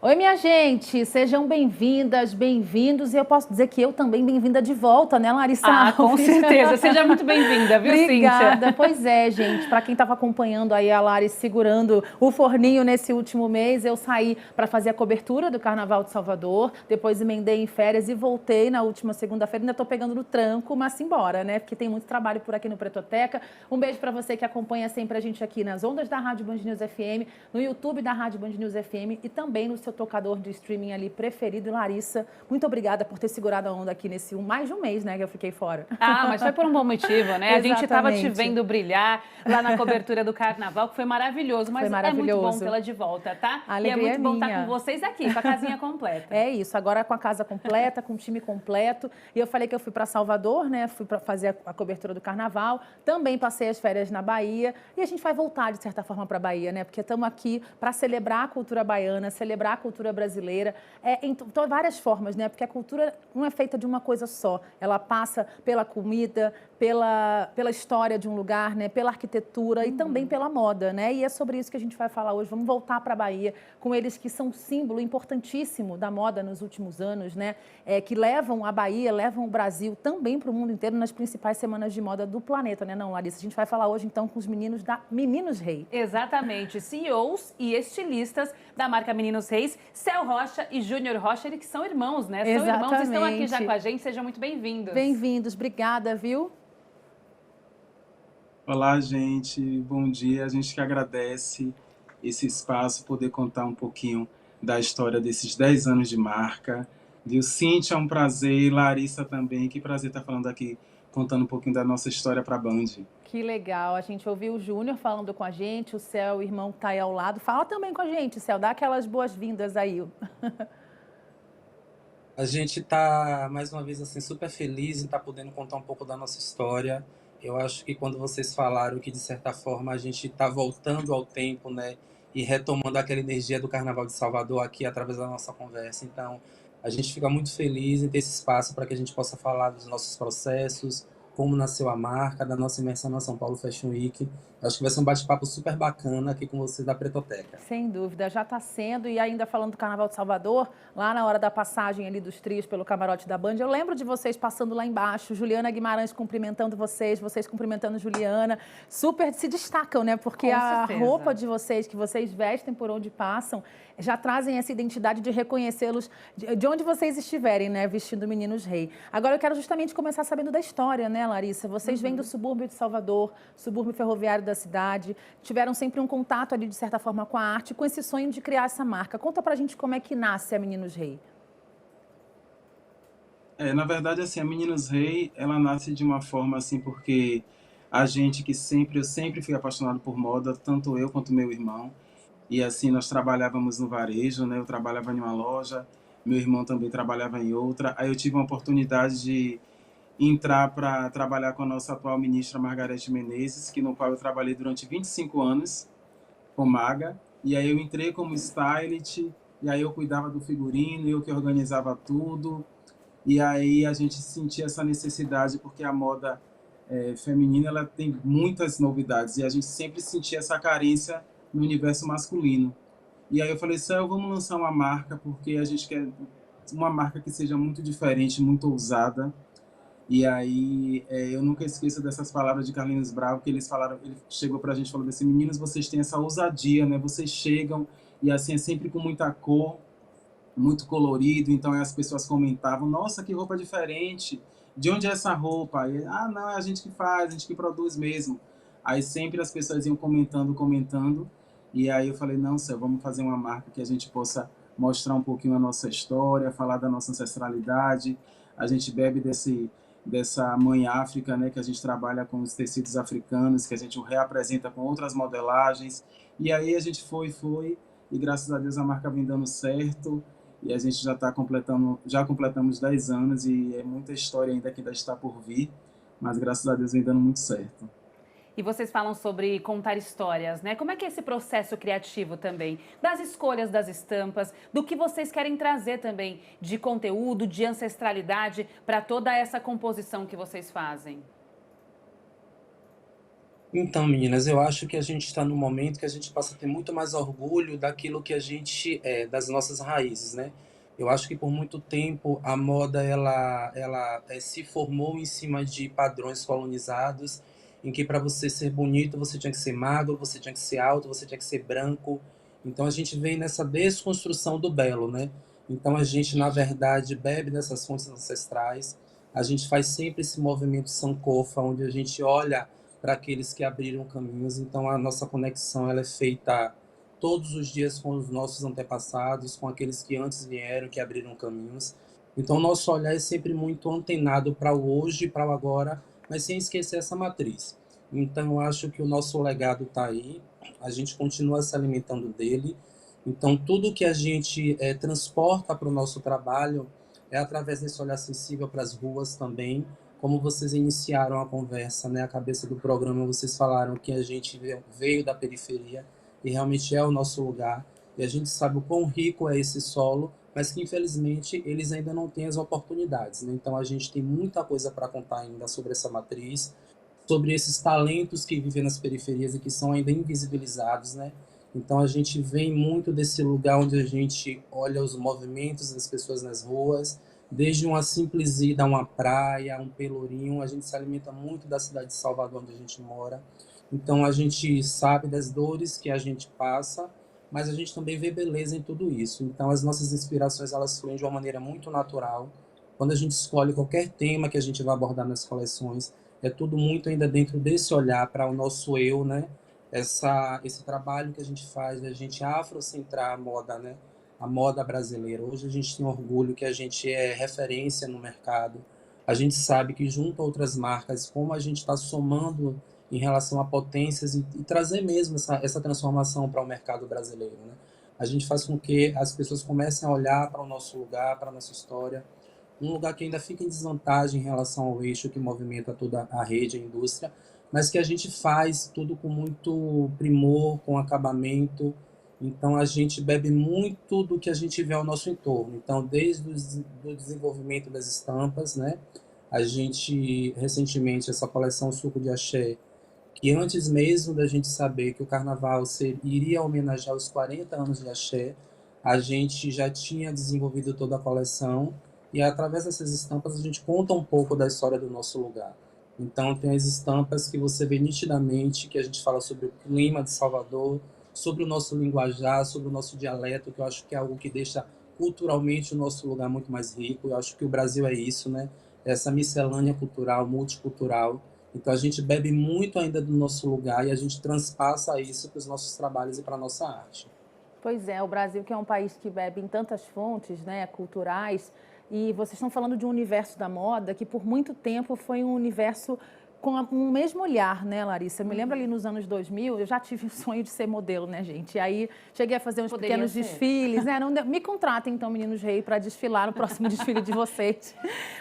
Oi, minha gente, sejam bem-vindas, bem-vindos. E eu posso dizer que eu também bem-vinda de volta, né, Larissa Ah, com Alves? certeza. Seja muito bem-vinda, viu, Obrigada. Cíntia? Pois é, gente, para quem estava acompanhando aí a Lari segurando o forninho nesse último mês, eu saí para fazer a cobertura do Carnaval de Salvador, depois emendei em férias e voltei na última segunda-feira. Ainda estou pegando no tranco, mas simbora, né? Porque tem muito trabalho por aqui no Pretoteca. Um beijo para você que acompanha sempre a gente aqui nas ondas da Rádio Band News FM, no YouTube da Rádio Band News FM e também no seu tocador de streaming ali preferido. E Larissa, muito obrigada por ter segurado a onda aqui nesse mais de um mês, né, que eu fiquei fora. Ah, mas foi por um bom motivo, né? A gente estava te Exatamente. vendo brilhar lá na cobertura do Carnaval, que foi maravilhoso, mas Foi maravilhoso. é muito bom tê-la de volta, tá? A E é alegria muito bom minha. estar com vocês aqui, com a casinha completa. É isso, agora com a casa completa, com o time completo. E eu falei que eu fui para Salvador, né? Fui para fazer a cobertura do Carnaval. Também passei as férias na Bahia. E a gente vai voltar, de certa forma, para a Bahia, né? Porque estamos aqui para celebrar a cultura baiana, celebrar a cultura brasileira, em várias formas, né? Porque a cultura não é feita de uma coisa só. Ela passa pela comida, pela história de um lugar, né? Pela arquitetura e também pela moda, né? E é sobre isso que a gente vai falar hoje. Vamos voltar para a Bahia com eles que são símbolo importantíssimo da moda nos últimos anos, né? Que levam a Bahia, levam o Brasil também para o mundo inteiro nas principais semanas de moda do planeta, né? Não, Larissa? A gente vai falar hoje então com os meninos da Meninos Rei. Exatamente, CEOs e estilistas da marca Meninos Reis, Céu Rocha e Júnior Rocha, eles que são irmãos, né? São irmãos, estão aqui já com a gente, sejam muito bem-vindos. Bem-vindos, obrigada, viu? Olá, gente, bom dia. A gente que agradece esse espaço, poder contar um pouquinho da história desses 10 anos de marca. Viu, Cíntia, é um prazer, e Larissa também, que prazer estar falando aqui, contando um pouquinho da nossa história para a Band. Que legal, a gente ouviu o Júnior falando com a gente, o Céu, o irmão que está aí ao lado. Fala também com a gente, Céu, dá aquelas boas-vindas aí. A gente está, mais uma vez, assim, super feliz em estar podendo contar um pouco da nossa história. Eu acho que quando vocês falaram que, de certa forma, a gente está voltando ao tempo, né, e retomando aquela energia do Carnaval de Salvador aqui através da nossa conversa. Então, a gente fica muito feliz em ter esse espaço para que a gente possa falar dos nossos processos, como nasceu a marca, da nossa imersão na São Paulo Fashion Week. Acho que vai ser um bate-papo super bacana aqui com você da Pretoteca. Sem dúvida, já está sendo. E ainda falando do Carnaval de Salvador, lá na hora da passagem ali dos trios pelo camarote da Band, eu lembro de vocês passando lá embaixo, Juliana Guimarães cumprimentando vocês cumprimentando Juliana. Super se destacam, né? Porque a roupa de vocês, que vocês vestem por onde passam, já trazem essa identidade de reconhecê-los de onde vocês estiverem, né? Vestindo Meninos Rei. Agora eu quero justamente começar sabendo da história, né, Larissa? Vocês vêm do subúrbio de Salvador, subúrbio ferroviário da cidade, tiveram sempre um contato ali, de certa forma, com a arte, com esse sonho de criar essa marca. Conta pra gente como é que nasce a Meninos Rei. Na verdade, assim, a Meninos Rei, ela nasce de uma forma, assim, porque a gente eu sempre fui apaixonado por moda, tanto eu quanto meu irmão. E assim, nós trabalhávamos no varejo, né? Eu trabalhava em uma loja, meu irmão também trabalhava em outra. Aí eu tive uma oportunidade de entrar para trabalhar com a nossa atual ministra Margarete Menezes, que no qual eu trabalhei durante 25 anos com Maga. E aí eu entrei como stylist, e aí eu cuidava do figurino, eu que organizava tudo. E aí a gente sentia essa necessidade, porque a moda feminina ela tem muitas novidades, e a gente sempre sentia essa carência no universo masculino. E aí eu falei, Céu, vamos lançar uma marca, porque a gente quer uma marca que seja muito diferente, muito ousada. E aí eu nunca esqueço dessas palavras de Carlinhos Bravo, que eles falaram, ele chegou pra gente e falou assim, meninos, vocês têm essa ousadia, né? Vocês chegam e assim é sempre com muita cor, muito colorido, então as pessoas comentavam, nossa, que roupa diferente, de onde é essa roupa? E, não, é a gente que faz, a gente que produz mesmo. Aí sempre as pessoas iam comentando, e aí eu falei, não, Céu, vamos fazer uma marca que a gente possa mostrar um pouquinho a nossa história, falar da nossa ancestralidade, a gente bebe dessa mãe África, né, que a gente trabalha com os tecidos africanos, que a gente o reapresenta com outras modelagens, e aí a gente foi, e graças a Deus a marca vem dando certo, e a gente já completamos 10 anos e é muita história ainda que ainda está por vir, mas graças a Deus vem dando muito certo. E vocês falam sobre contar histórias, né? Como é que é esse processo criativo também? Das escolhas das estampas, do que vocês querem trazer também de conteúdo, de ancestralidade para toda essa composição que vocês fazem? Então, meninas, eu acho que a gente está num momento que a gente passa a ter muito mais orgulho daquilo que a gente é, das nossas raízes, né? Eu acho que por muito tempo a moda se formou em cima de padrões colonizados, em que para você ser bonito você tinha que ser magro, você tinha que ser alto, você tinha que ser branco. Então a gente vem nessa desconstrução do belo, né? Então a gente, na verdade, bebe dessas fontes ancestrais. A gente faz sempre esse movimento sankofa, onde a gente olha para aqueles que abriram caminhos. Então, a nossa conexão ela é feita todos os dias com os nossos antepassados, com aqueles que antes vieram, que abriram caminhos. Então, o nosso olhar é sempre muito antenado para o hoje e para o agora, mas sem esquecer essa matriz. Então, eu acho que o nosso legado está aí, a gente continua se alimentando dele. Então, tudo que a gente transporta para o nosso trabalho é através desse olhar sensível para as ruas também, como vocês iniciaram a conversa, né, a cabeça do programa, vocês falaram que a gente veio da periferia e realmente é o nosso lugar, e a gente sabe o quão rico é esse solo, mas que infelizmente eles ainda não têm as oportunidades, né? Então a gente tem muita coisa para contar ainda sobre essa matriz, sobre esses talentos que vivem nas periferias e que são ainda invisibilizados, né? Então a gente vem muito desse lugar onde a gente olha os movimentos das pessoas nas ruas, desde uma simples ida a uma praia, um pelourinho, a gente se alimenta muito da cidade de Salvador, onde a gente mora. Então a gente sabe das dores que a gente passa, mas a gente também vê beleza em tudo isso. Então as nossas inspirações elas fluem de uma maneira muito natural. Quando a gente escolhe qualquer tema que a gente vai abordar nas coleções, é tudo muito ainda dentro desse olhar para o nosso eu, né? Esse trabalho que a gente faz, a gente afrocentrar a moda, né? A moda brasileira. Hoje a gente tem orgulho que a gente é referência no mercado. A gente sabe que junto a outras marcas, como a gente está somando em relação a potências e trazer mesmo essa transformação para o mercado brasileiro, né? A gente faz com que as pessoas comecem a olhar para o nosso lugar, para a nossa história, um lugar que ainda fica em desvantagem em relação ao eixo que movimenta toda a rede, a indústria, mas que a gente faz tudo com muito primor, com acabamento. Então a gente bebe muito do que a gente vê ao nosso entorno. Então desde o desenvolvimento das estampas, né? A gente recentemente essa coleção Suco de Axé, que antes mesmo da gente saber que o carnaval iria homenagear os 40 anos de Axé, a gente já tinha desenvolvido toda a coleção e através dessas estampas a gente conta um pouco da história do nosso lugar. Então tem as estampas que você vê nitidamente, que a gente fala sobre o clima de Salvador, sobre o nosso linguajar, sobre o nosso dialeto, que eu acho que é algo que deixa culturalmente o nosso lugar muito mais rico. Eu acho que o Brasil é isso, né? Essa miscelânea cultural, multicultural. Então a gente bebe muito ainda do nosso lugar e a gente transpassa isso para os nossos trabalhos e para a nossa arte. Pois é, o Brasil que é um país que bebe em tantas fontes, né, culturais, e vocês estão falando de um universo da moda que por muito tempo foi um universo com um mesmo olhar, né, Larissa? Eu me lembro ali nos anos 2000, eu já tive o sonho de ser modelo, né, gente? E aí cheguei a fazer uns Poderia pequenos ser. desfiles, né? Me contratem, então, Meninos Rei, para desfilar no próximo desfile de vocês.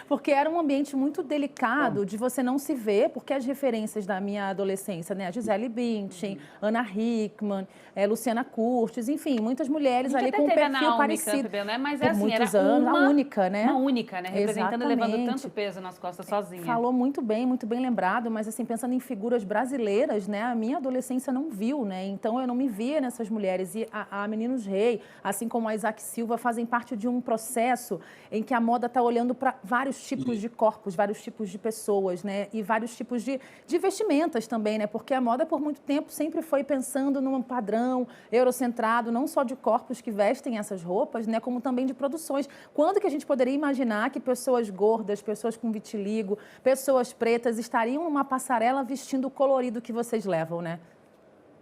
Porque era um ambiente muito delicado de você não se ver, porque as referências da minha adolescência, né? A Gisele Bündchen, Ana Hickman, Luciana Curtis, enfim, muitas mulheres ali com um perfil parecido. Campbell, né? Mas Por é assim, muitos era anos, uma, a única, né? uma única, né? Representando e levando Exatamente. tanto peso nas costas sozinha. Falou muito bem lembrado, mas assim, pensando em figuras brasileiras, né, a minha adolescência não viu, né, então eu não me via nessas mulheres, e a Meninos Rei, assim como a Isaac Silva, fazem parte de um processo em que a moda está olhando para vários tipos de corpos, vários tipos de pessoas, né, e vários tipos de vestimentas também, né, porque a moda por muito tempo sempre foi pensando num padrão eurocentrado, não só de corpos que vestem essas roupas, né, como também de produções. Quando que a gente poderia imaginar que pessoas gordas, pessoas com vitiligo, pessoas pretas estariam numa passarela vestindo o colorido que vocês levam, né?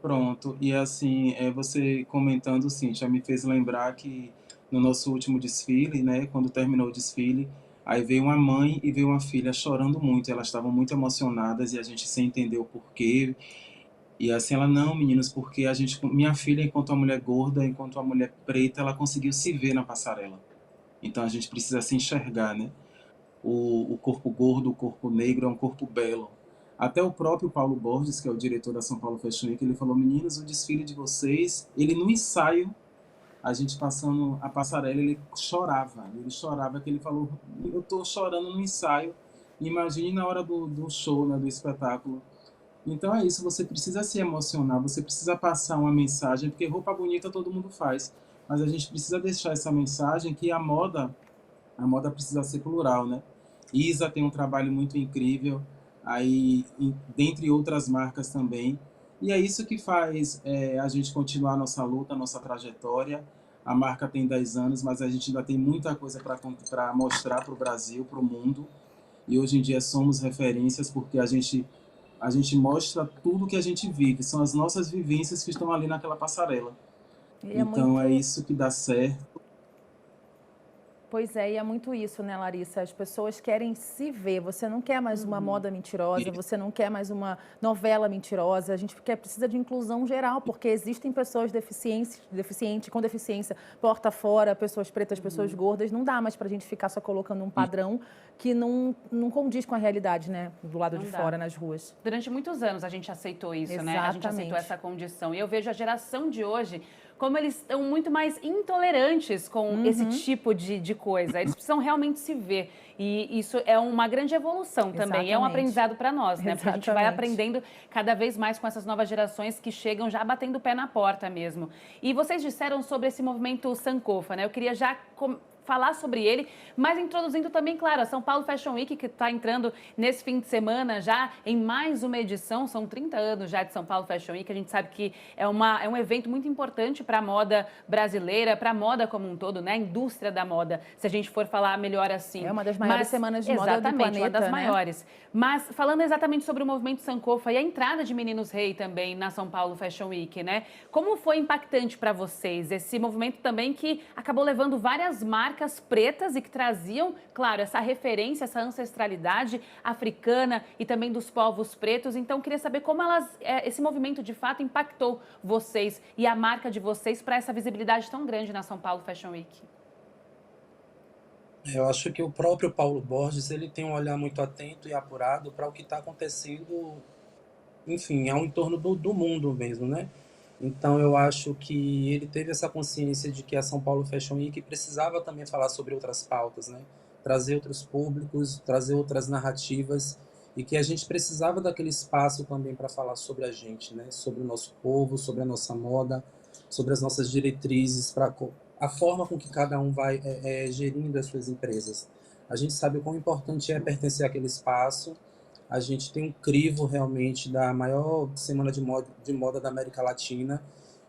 Pronto, e assim, você comentando, Cíntia, me fez lembrar que no nosso último desfile, né, quando terminou o desfile, aí veio uma mãe e veio uma filha chorando muito, elas estavam muito emocionadas e a gente sem entender o porquê. E assim, ela, não, meninos, porque a gente, minha filha, enquanto uma mulher gorda, enquanto uma mulher preta, ela conseguiu se ver na passarela. Então a gente precisa se enxergar, né? O corpo gordo, o corpo negro é um corpo belo. Até o próprio Paulo Borges, que é o diretor da São Paulo Fashion Week, ele falou, meninos, o desfile de vocês, ele no ensaio, a gente passando a passarela, ele chorava, que ele falou, eu tô chorando no ensaio, imagine na hora do show, né, do espetáculo. Então é isso, você precisa se emocionar, você precisa passar uma mensagem, porque roupa bonita todo mundo faz, mas a gente precisa deixar essa mensagem que a moda precisa ser plural, né? Isa tem um trabalho muito incrível, aí dentre outras marcas também. E é isso que faz a gente continuar a nossa luta, a nossa trajetória. A marca tem 10 anos, mas a gente ainda tem muita coisa para mostrar para o Brasil, para o mundo. E hoje em dia somos referências porque a gente mostra tudo que a gente vive, são as nossas vivências que estão ali naquela passarela. E é Então é muito. isso que dá certo. Pois é, e é muito isso, né, Larissa? As pessoas querem se ver. Você não quer mais uma moda mentirosa, você não quer mais uma novela mentirosa. A gente precisa de inclusão geral, porque existem pessoas com deficiência, porta fora, pessoas pretas, pessoas gordas. Não dá mais para a gente ficar só colocando um padrão que não condiz com a realidade, né, do lado Não de dá. fora, nas ruas. Durante muitos anos a gente aceitou isso, né? A gente aceitou Exatamente. essa condição. E eu vejo a geração de hoje como eles estão muito mais intolerantes com esse tipo de coisa. Eles precisam realmente se ver. E isso é uma grande evolução também. E é um Exatamente. aprendizado para nós, né? Porque a gente vai Exatamente. aprendendo cada vez mais com essas novas gerações que chegam já batendo o pé na porta mesmo. E vocês disseram sobre esse movimento Sankofa, né? Eu queria já falar sobre ele, mas introduzindo também, claro, a São Paulo Fashion Week, que está entrando nesse fim de semana já em mais uma edição, são 30 anos já de São Paulo Fashion Week, a gente sabe que é um evento muito importante para a moda brasileira, para a moda como um todo, né? A indústria da moda, se a gente for falar melhor assim. É uma das maiores semanas de moda do Exatamente, planeta, uma das né? maiores. Mas falando exatamente sobre o movimento Sankofa e a entrada de Meninos Rei também na São Paulo Fashion Week, né? Como foi impactante para vocês esse movimento também que acabou levando várias marcas pretas e que traziam, claro, essa referência, essa ancestralidade africana e também dos povos pretos. Então, queria saber como esse movimento de fato impactou vocês e a marca de vocês para essa visibilidade tão grande na São Paulo Fashion Week. Eu acho que o próprio Paulo Borges ele tem um olhar muito atento e apurado para o que está acontecendo, enfim, ao entorno do mundo mesmo, né? Então eu acho que ele teve essa consciência de que a São Paulo Fashion Week precisava também falar sobre outras pautas, né? Trazer outros públicos, trazer outras narrativas e que a gente precisava daquele espaço também para falar sobre a gente, né? Sobre o nosso povo, sobre a nossa moda, sobre as nossas diretrizes, para a forma com que cada um vai gerindo as suas empresas. A gente sabe o quão importante é pertencer àquele espaço. A gente tem um crivo realmente da maior semana de moda da América Latina,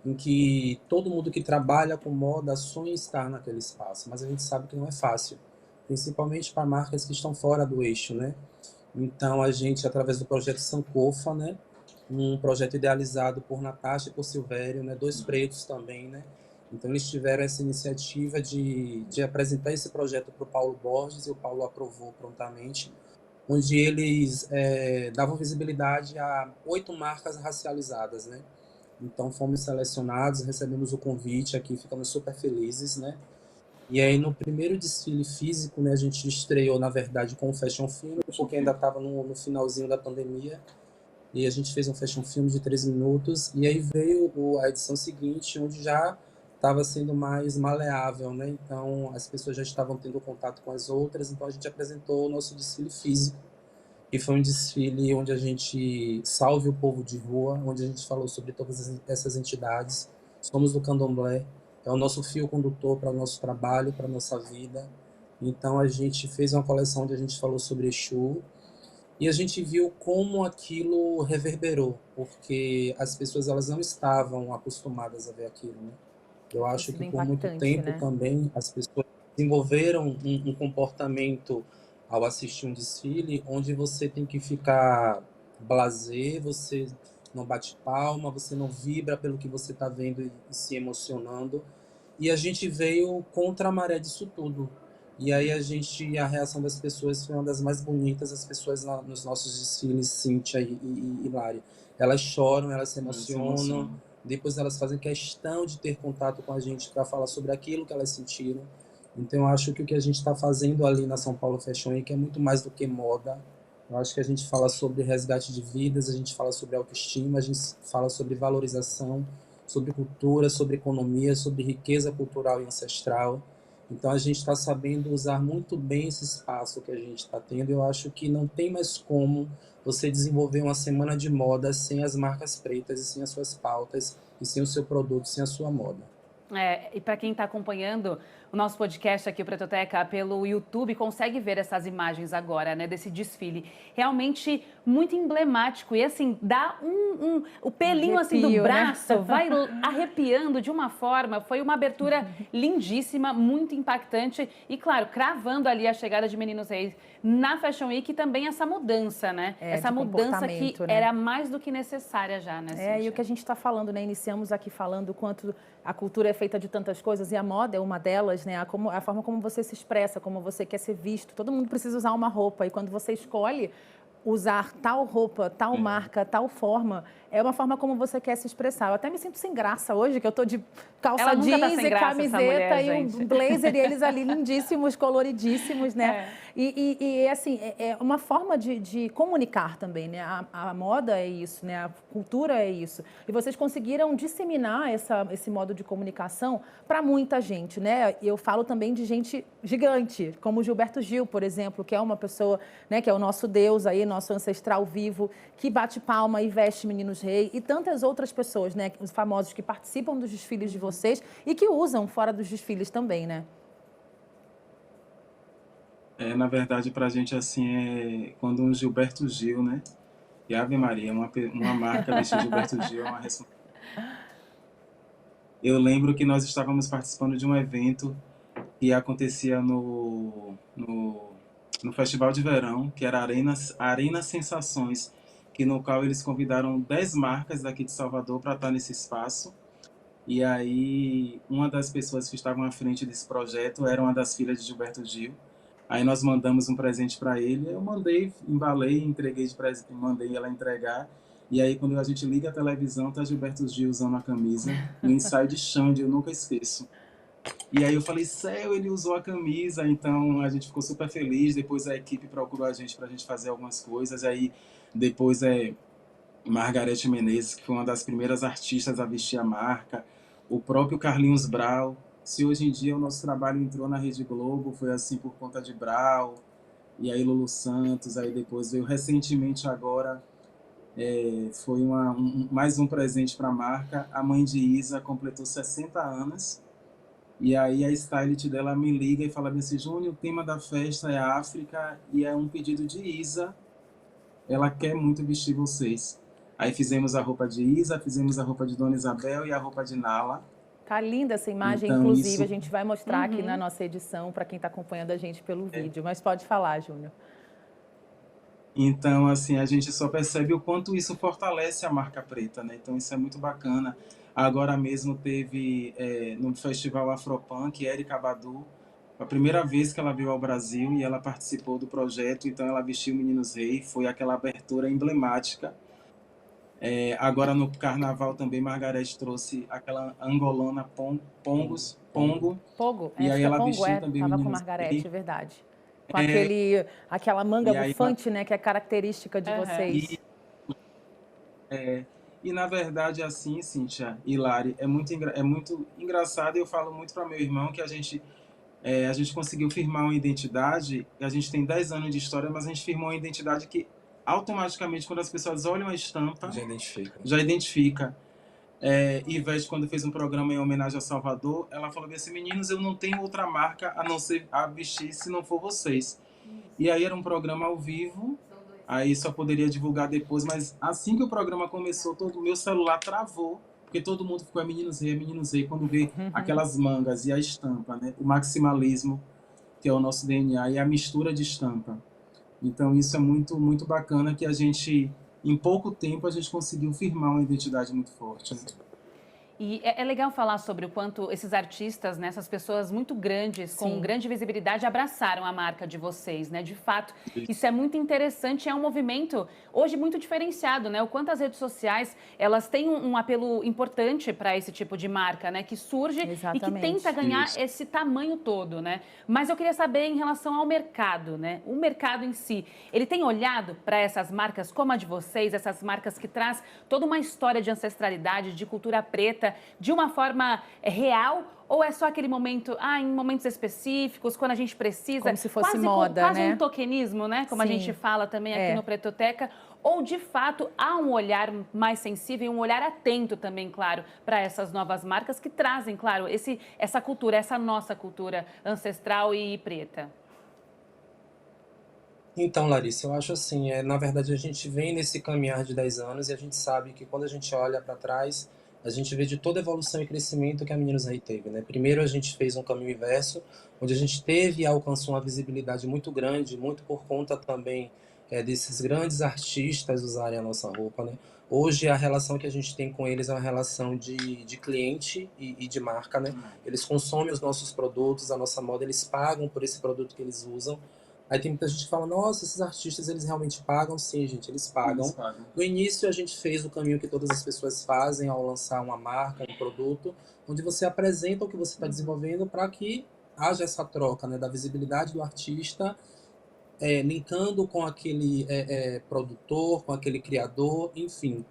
em que todo mundo que trabalha com moda sonha estar naquele espaço, mas a gente sabe que não é fácil, principalmente para marcas que estão fora do eixo, né? Então a gente, através do projeto Sankofa, né, um projeto idealizado por Natasha e por Silvério, né, dois pretos também, né? Então eles tiveram essa iniciativa de apresentar esse projeto para o Paulo Borges e o Paulo aprovou prontamente, onde eles davam visibilidade a 8 marcas racializadas, né? Então fomos selecionados, recebemos o convite aqui, ficamos super felizes, né? E aí no primeiro desfile físico, né, a gente estreou, na verdade, com o Fashion Film, porque ainda estava no finalzinho da pandemia, e a gente fez um Fashion Film de 3 minutos, e aí veio a edição seguinte, onde já estava sendo mais maleável, né? Então as pessoas já estavam tendo contato com as outras, então a gente apresentou o nosso desfile físico, e foi um desfile onde a gente salve o povo de rua, onde a gente falou sobre todas essas entidades. Somos do Candomblé, é o nosso fio condutor para o nosso trabalho, para a nossa vida. Então a gente fez uma coleção onde a gente falou sobre Exu, e a gente viu como aquilo reverberou, porque as pessoas elas não estavam acostumadas a ver aquilo, né? Eu Tem acho sido que por muito impactante, tempo né? também as pessoas desenvolveram um comportamento ao assistir um desfile onde você tem que ficar blasé, você não bate palma, você não vibra pelo que você está vendo e se emocionando. E a gente veio contra a maré disso tudo. E aí a reação das pessoas foi uma das mais bonitas, as pessoas nos nossos desfiles, Cíntia e Lari. Elas choram, elas se Se emocionam, emociona. depois elas fazem questão de ter contato com a gente para falar sobre aquilo que elas sentiram. Então eu acho que o que a gente está fazendo ali na São Paulo Fashion Week é muito mais do que moda. Eu acho que a gente fala sobre resgate de vidas, a gente fala sobre autoestima, a gente fala sobre valorização, sobre cultura, sobre economia, sobre riqueza cultural e ancestral. Então a gente está sabendo usar muito bem esse espaço que a gente está tendo. Eu acho que não tem mais como você desenvolver uma semana de moda sem as marcas pretas e sem as suas pautas e sem o seu produto, sem a sua moda. E para quem está acompanhando o nosso podcast aqui, o Pretoteca, pelo YouTube, consegue ver essas imagens agora, né, desse desfile. Realmente muito emblemático e, assim, dá o pelinho, assim, do braço, né? Vai arrepiando de uma forma. Foi uma abertura lindíssima, muito impactante e, claro, cravando ali a chegada de Meninos Reis na Fashion Week e também essa mudança, né? Essa mudança que era mais do que necessária já, né, Cíntia? E o que a gente está falando, né? Iniciamos aqui falando o quanto a cultura é feita de tantas coisas e a moda é uma delas, né? A forma como você se expressa, como você quer ser visto. Todo mundo precisa usar uma roupa e quando você escolhe usar tal roupa, tal marca, tal forma, é uma forma como você quer se expressar. Eu até me sinto sem graça hoje, que eu tô de calça jeans e camiseta e um blazer e eles ali lindíssimos, coloridíssimos, né? Assim, é uma forma de comunicar também, né? A moda é isso, né? A cultura é isso. E vocês conseguiram disseminar esse modo de comunicação para muita gente, né? Eu falo também de gente gigante, como o Gilberto Gil, por exemplo, que é uma pessoa, né, que é o nosso Deus aí, nosso ancestral vivo, que bate palma e veste Meninos Rei, e tantas outras pessoas, né, os famosos que participam dos desfiles de vocês e que usam fora dos desfiles também, né? Na verdade, pra gente, assim, quando um Gilberto Gil, né? E Ave Maria, uma marca vestir Gilberto Gil é uma responsabilidade. Eu lembro que nós estávamos participando de um evento que acontecia no Festival de Verão, que era Arena Sensações, que no qual eles convidaram 10 marcas daqui de Salvador para estar nesse espaço. E aí, uma das pessoas que estavam à frente desse projeto era uma das filhas de Gilberto Gil. Aí nós mandamos um presente para ele, eu embalei, entreguei de presente, mandei ela entregar. E aí, quando a gente liga a televisão, tá Gilberto Gil usando a camisa, no ensaio de Xande, eu nunca esqueço. E aí eu falei, céu, ele usou a camisa, então a gente ficou super feliz. Depois a equipe procurou a gente pra gente fazer algumas coisas. Aí depois Margareth Menezes, que foi uma das primeiras artistas a vestir a marca. O próprio Carlinhos Brau. Se hoje em dia o nosso trabalho entrou na Rede Globo, foi assim por conta de Brau. E aí Lulu Santos, aí depois veio recentemente agora, foi mais um presente para a marca. A mãe de Isa completou 60 anos. E aí a stylist dela me liga e fala assim, Júnior, o tema da festa é a África e é um pedido de Isa. Ela quer muito vestir vocês. Aí fizemos a roupa de Isa, fizemos a roupa de Dona Isabel e a roupa de Nala. Tá linda essa imagem, então, inclusive, a gente vai mostrar aqui na nossa edição para quem está acompanhando a gente pelo vídeo. Mas pode falar, Júnior. Então, assim, a gente só percebe o quanto isso fortalece a marca preta, né? Então, isso é muito bacana. Agora mesmo teve no Festival Afropunk, Erika Badu, a primeira vez que ela veio ao Brasil e ela participou do projeto, então ela vestiu Meninos Rei, foi aquela abertura emblemática. Agora no Carnaval também, Margareth trouxe aquela angolana Pongo. E aí ela vestiu também Meninos Rei. Estava com Margareth, é verdade. Com aquela manga bufante, né, que é característica de vocês. E na verdade, assim, Cíntia e Lari, é muito engraçado, e eu falo muito para meu irmão que a gente conseguiu firmar uma identidade, e a gente tem 10 anos de história, mas a gente firmou uma identidade que automaticamente, quando as pessoas olham a estampa, já identifica. Ivete, quando fez um programa em homenagem a Salvador, ela falou assim, meninos, eu não tenho outra marca a não ser a vestir se não for vocês. E aí era um programa ao vivo, aí só poderia divulgar depois, mas assim que o programa começou, todo o meu celular travou, porque todo mundo ficou Meninos Rei, quando vê aquelas mangas e a estampa, né? O maximalismo, que é o nosso DNA, e a mistura de estampa. Então isso é muito, muito bacana, que a gente, em pouco tempo, a gente conseguiu firmar uma identidade muito forte, né? E é legal falar sobre o quanto esses artistas, né, essas pessoas muito grandes, com grande visibilidade, abraçaram a marca de vocês, né? De fato, isso é muito interessante, é um movimento hoje muito diferenciado, né? O quanto as redes sociais, elas têm um apelo importante para esse tipo de marca, né? Que surge e que tenta ganhar esse tamanho todo, né? Mas eu queria saber em relação ao mercado, né? O mercado em si, ele tem olhado para essas marcas como a de vocês, essas marcas que traz toda uma história de ancestralidade, de cultura preta, preta de uma forma real? Ou é só aquele momento, em momentos específicos, quando a gente precisa? Como se fosse quase, moda, quase né? um tokenismo, né? Como Sim. a gente fala também aqui no Pretoteca. Ou, de fato, há um olhar mais sensível e um olhar atento também, claro, para essas novas marcas que trazem, claro, essa cultura, essa nossa cultura ancestral e preta. Então, Larissa, eu acho assim, na verdade a gente vem nesse caminhar de 10 anos e a gente sabe que quando a gente olha para trás, a gente vê de toda a evolução e crescimento que a Meninos Rei teve, né? Primeiro a gente fez um caminho inverso, onde a gente teve e alcançou uma visibilidade muito grande, muito por conta também desses grandes artistas usarem a nossa roupa, né? Hoje a relação que a gente tem com eles é uma relação de cliente e de marca, né? Eles consomem os nossos produtos, a nossa moda, eles pagam por esse produto que eles usam. Aí tem muita gente que fala, nossa, esses artistas, eles realmente pagam? Sim, gente, eles pagam. Eles pagam. No início, a gente fez o caminho que todas as pessoas fazem ao lançar uma marca, um produto, onde você apresenta o que você está desenvolvendo para que haja essa troca, né, da visibilidade do artista, linkando com aquele produtor, com aquele criador, enfim.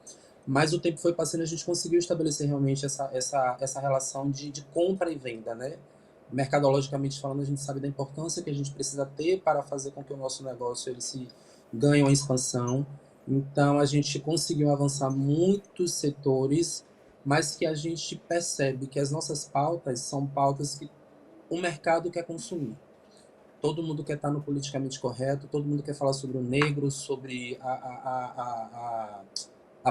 Mas o tempo foi passando e a gente conseguiu estabelecer realmente essa relação de compra e venda, né? Mercadologicamente falando, a gente sabe da importância que a gente precisa ter para fazer com que o nosso negócio ele se ganhe uma expansão. Então, a gente conseguiu avançar muitos setores, mas que a gente percebe que as nossas pautas são pautas que o mercado quer consumir. Todo mundo quer estar no politicamente correto, todo mundo quer falar sobre o negro, sobre a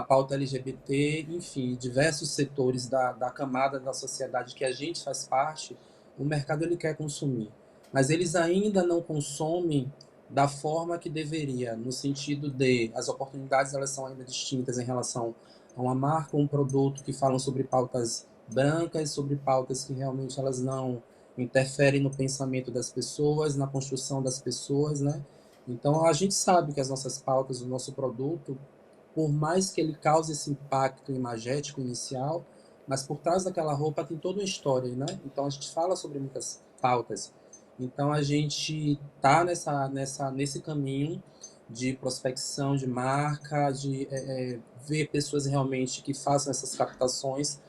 pauta LGBT, enfim, diversos setores da camada da sociedade que a gente faz parte, o mercado ele quer consumir. Mas eles ainda não consomem da forma que deveria, no sentido de as oportunidades elas são ainda distintas em relação a uma marca ou um produto que falam sobre pautas brancas, sobre pautas que realmente elas não interferem no pensamento das pessoas, na construção das pessoas, né? Então a gente sabe que as nossas pautas, o nosso produto, por mais que ele cause esse impacto imagético inicial, mas por trás daquela roupa tem toda uma história, né? Então a gente fala sobre muitas pautas. Então a gente tá nesse caminho de prospecção de marca, de ver pessoas realmente que façam essas captações,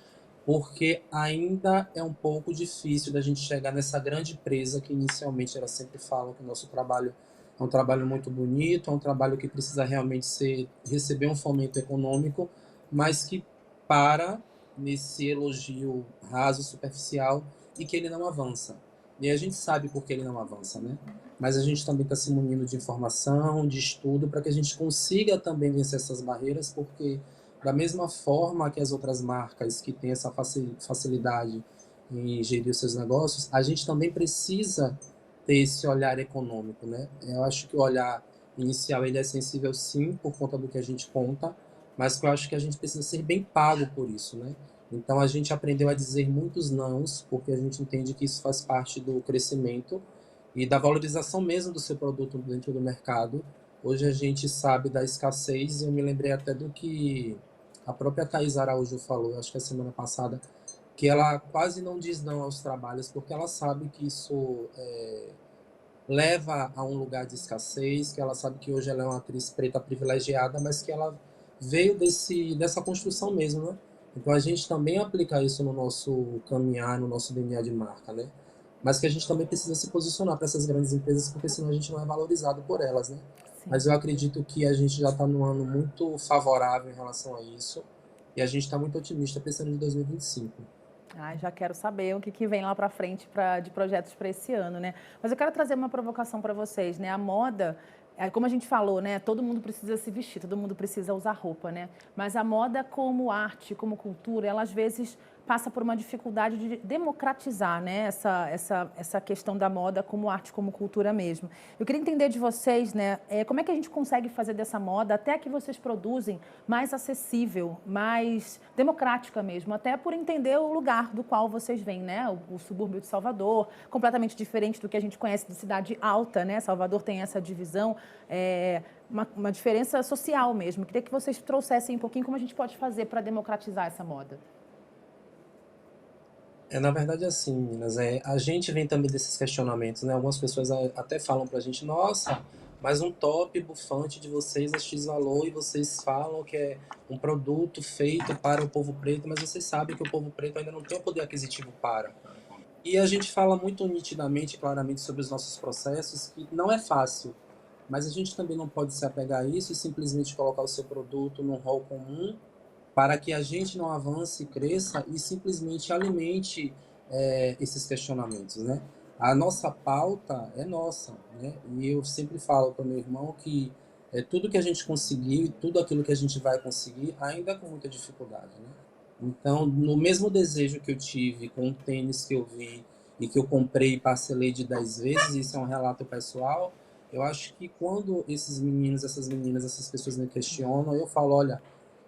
porque ainda é um pouco difícil da gente chegar nessa grande presa que inicialmente elas sempre falam que o nosso trabalho é um trabalho muito bonito, é um trabalho que precisa realmente receber um fomento econômico, mas que para nesse elogio raso, superficial, e que ele não avança. E a gente sabe por que ele não avança, né? Mas a gente também está se munindo de informação, de estudo, para que a gente consiga também vencer essas barreiras, porque da mesma forma que as outras marcas que têm essa facilidade em gerir os seus negócios, a gente também precisa ter esse olhar econômico, né? Eu acho que o olhar inicial ele é sensível sim por conta do que a gente conta, mas que eu acho que a gente precisa ser bem pago por isso, né? Então a gente aprendeu a dizer muitos nãos, porque a gente entende que isso faz parte do crescimento e da valorização mesmo do seu produto dentro do mercado. Hoje a gente sabe da escassez e eu me lembrei até do que a própria Thaís Araújo falou, acho que a semana passada, que ela quase não diz não aos trabalhos, porque ela sabe que isso leva a um lugar de escassez, que ela sabe que hoje ela é uma atriz preta privilegiada, mas que ela veio dessa construção mesmo, né? Então a gente também aplica isso no nosso caminhar, no nosso DNA de marca, né? Mas que a gente também precisa se posicionar para essas grandes empresas, porque senão a gente não é valorizado por elas, né? Sim. Mas eu acredito que a gente já está num ano muito favorável em relação a isso, e a gente está muito otimista pensando em 2025. Já quero saber o que vem lá para frente de projetos para esse ano, né? Mas eu quero trazer uma provocação para vocês, né? A moda, como a gente falou, né? Todo mundo precisa se vestir, todo mundo precisa usar roupa, né? Mas a moda como arte, como cultura, ela às vezes passa por uma dificuldade de democratizar, né? Essa questão da moda como arte, como cultura mesmo. Eu queria entender de vocês, né? Como é que a gente consegue fazer dessa moda, até que vocês produzem, mais acessível, mais democrática mesmo, até por entender o lugar do qual vocês vêm, né? O subúrbio de Salvador, completamente diferente do que a gente conhece de cidade alta, né? Salvador tem essa divisão, uma diferença social mesmo. Queria que vocês trouxessem um pouquinho como a gente pode fazer para democratizar essa moda. Na verdade, assim, meninas, a gente vem também desses questionamentos, né? Algumas pessoas até falam pra gente, nossa, mas um top bufante de vocês é X valor e vocês falam que é um produto feito para o povo preto, mas vocês sabem que o povo preto ainda não tem o poder aquisitivo para. E a gente fala muito nitidamente, claramente sobre os nossos processos, que não é fácil, mas a gente também não pode se apegar a isso e simplesmente colocar o seu produto num rol comum para que a gente não avance, cresça e simplesmente alimente esses questionamentos, né? A nossa pauta é nossa, né? E eu sempre falo para o meu irmão que tudo que a gente conseguiu e tudo aquilo que a gente vai conseguir ainda é com muita dificuldade, né? Então, no mesmo desejo que eu tive com o tênis que eu vi e que eu comprei e parcelei de 10 vezes, isso é um relato pessoal, eu acho que quando esses meninos, essas meninas, essas pessoas me questionam, eu falo, olha,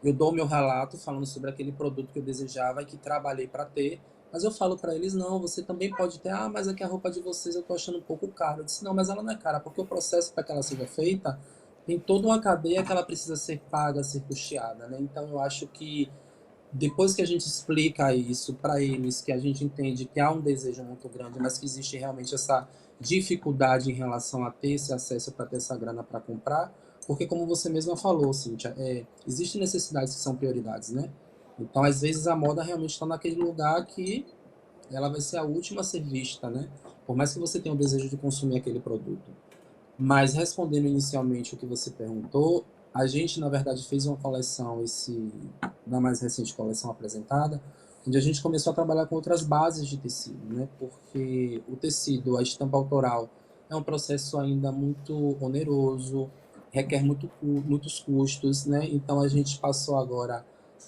eu dou meu relato falando sobre aquele produto que eu desejava e que trabalhei para ter, mas eu falo para eles, não, você também pode ter, mas aqui a roupa de vocês eu tô achando um pouco cara. Eu disse, não, mas ela não é cara, porque o processo para que ela seja feita tem toda uma cadeia que ela precisa ser paga, ser custeada, né? Então eu acho que depois que a gente explica isso para eles, que a gente entende que há um desejo muito grande, mas que existe realmente essa dificuldade em relação a ter esse acesso para ter essa grana para comprar, porque como você mesma falou, Cíntia, existem necessidades que são prioridades, né? Então, às vezes, a moda realmente está naquele lugar que ela vai ser a última a ser vista, né? Por mais que você tenha o desejo de consumir aquele produto. Mas respondendo inicialmente o que você perguntou, a gente na verdade fez uma coleção na mais recente coleção apresentada, onde a gente começou a trabalhar com outras bases de tecido, né? Porque o tecido, a estampa autoral, é um processo ainda muito oneroso, requer muitos custos, né? Então a gente passou agora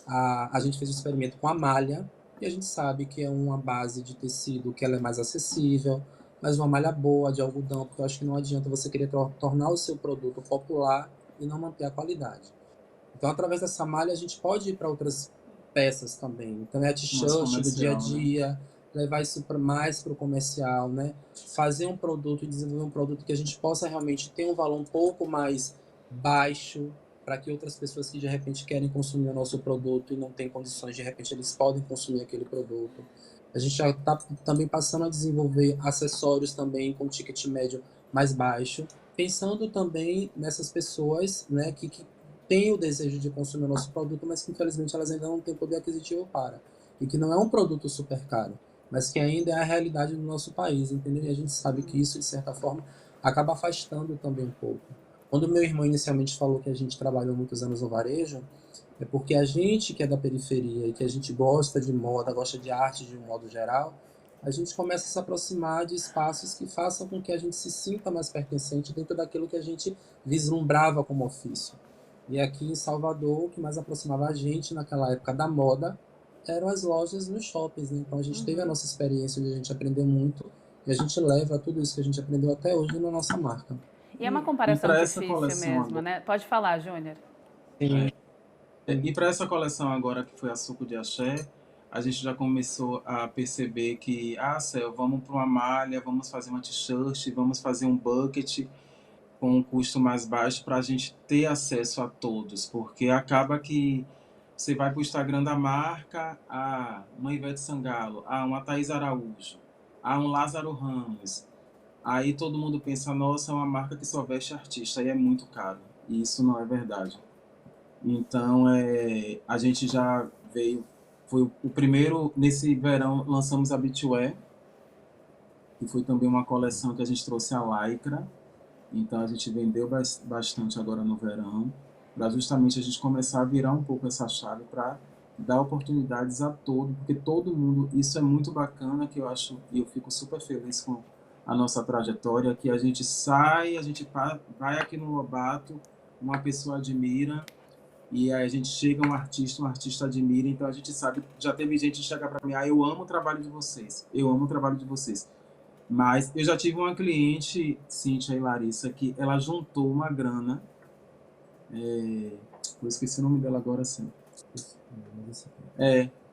a gente fez um experimento com a malha, e a gente sabe que é uma base de tecido que ela é mais acessível, mas uma malha boa de algodão, porque eu acho que não adianta você querer tornar o seu produto popular e não manter a qualidade. Então, através dessa malha, a gente pode ir para outras peças também. Então, é a t-shirt do dia a dia, né? Levar isso mais para o comercial, né? Fazer um produto e desenvolver um produto que a gente possa realmente ter um valor um pouco mais baixo, para que outras pessoas que de repente querem consumir o nosso produto e não têm condições, de repente eles podem consumir aquele produto. A gente já está também passando a desenvolver acessórios também com ticket médio mais baixo, pensando também nessas pessoas, né, que têm o desejo de consumir o nosso produto, mas que infelizmente elas ainda não têm poder aquisitivo para. E que não é um produto super caro, mas que ainda é a realidade do nosso país, entendeu? E a gente sabe que isso, de certa forma, acaba afastando também um pouco. Quando meu irmão inicialmente falou que a gente trabalhou muitos anos no varejo, é porque a gente que é da periferia e que a gente gosta de moda, gosta de arte de um modo geral, a gente começa a se aproximar de espaços que façam com que a gente se sinta mais pertencente dentro daquilo que a gente vislumbrava como ofício. E aqui em Salvador, o que mais aproximava a gente naquela época da moda eram as lojas nos shoppings, né? Então a gente teve a nossa experiência onde a gente aprendeu muito e a gente leva tudo isso que a gente aprendeu até hoje na nossa marca. E é uma E comparação para essa difícil coleção mesmo, agora, né? Pode falar, Júnior. Sim. e para essa coleção agora que foi a Suco de Axé, a gente já começou a perceber que, Céu, vamos para uma malha, vamos fazer uma t-shirt, vamos fazer um bucket com um custo mais baixo para a gente ter acesso a todos, porque acaba que você vai para o Instagram da marca, uma Ivete Sangalo, uma Thaís Araújo, um Lázaro Ramos. Aí todo mundo pensa, nossa, é uma marca que só veste artista e é muito caro. E isso não é verdade. Então, a gente já veio, foi o primeiro, nesse verão, lançamos a Beachwear, que foi também uma coleção que a gente trouxe a Lycra. Então, a gente vendeu bastante agora no verão, para justamente a gente começar a virar um pouco essa chave para dar oportunidades a todo, porque todo mundo, isso é muito bacana, que eu acho, e eu fico super feliz com a nossa trajetória, que a gente sai, a gente vai aqui no Lobato, uma pessoa admira, e aí a gente chega um artista admira, então a gente sabe, já teve gente que chega para mim, eu amo o trabalho de vocês, eu amo o trabalho de vocês. Mas eu já tive uma cliente, Cíntia e Larissa, que ela juntou uma grana, eu esqueci o nome dela agora, assim.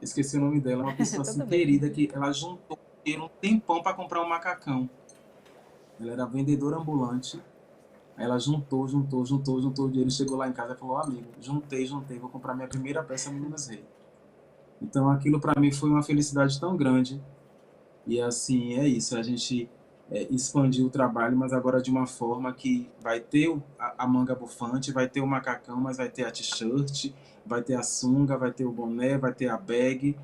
Esqueci o nome dela, uma pessoa assim querida, que ela juntou um tempão para comprar um macacão. Ela era vendedora ambulante. Aí ela juntou o dinheiro, chegou lá em casa e falou, amigo, juntei, vou comprar minha primeira peça Meninas Rei. Então aquilo para mim foi uma felicidade tão grande. E assim, é isso, a gente expandir o trabalho, mas agora de uma forma que vai ter a manga bufante, vai ter o macacão, mas vai ter a t-shirt, vai ter a sunga, vai ter o boné, vai ter a bag,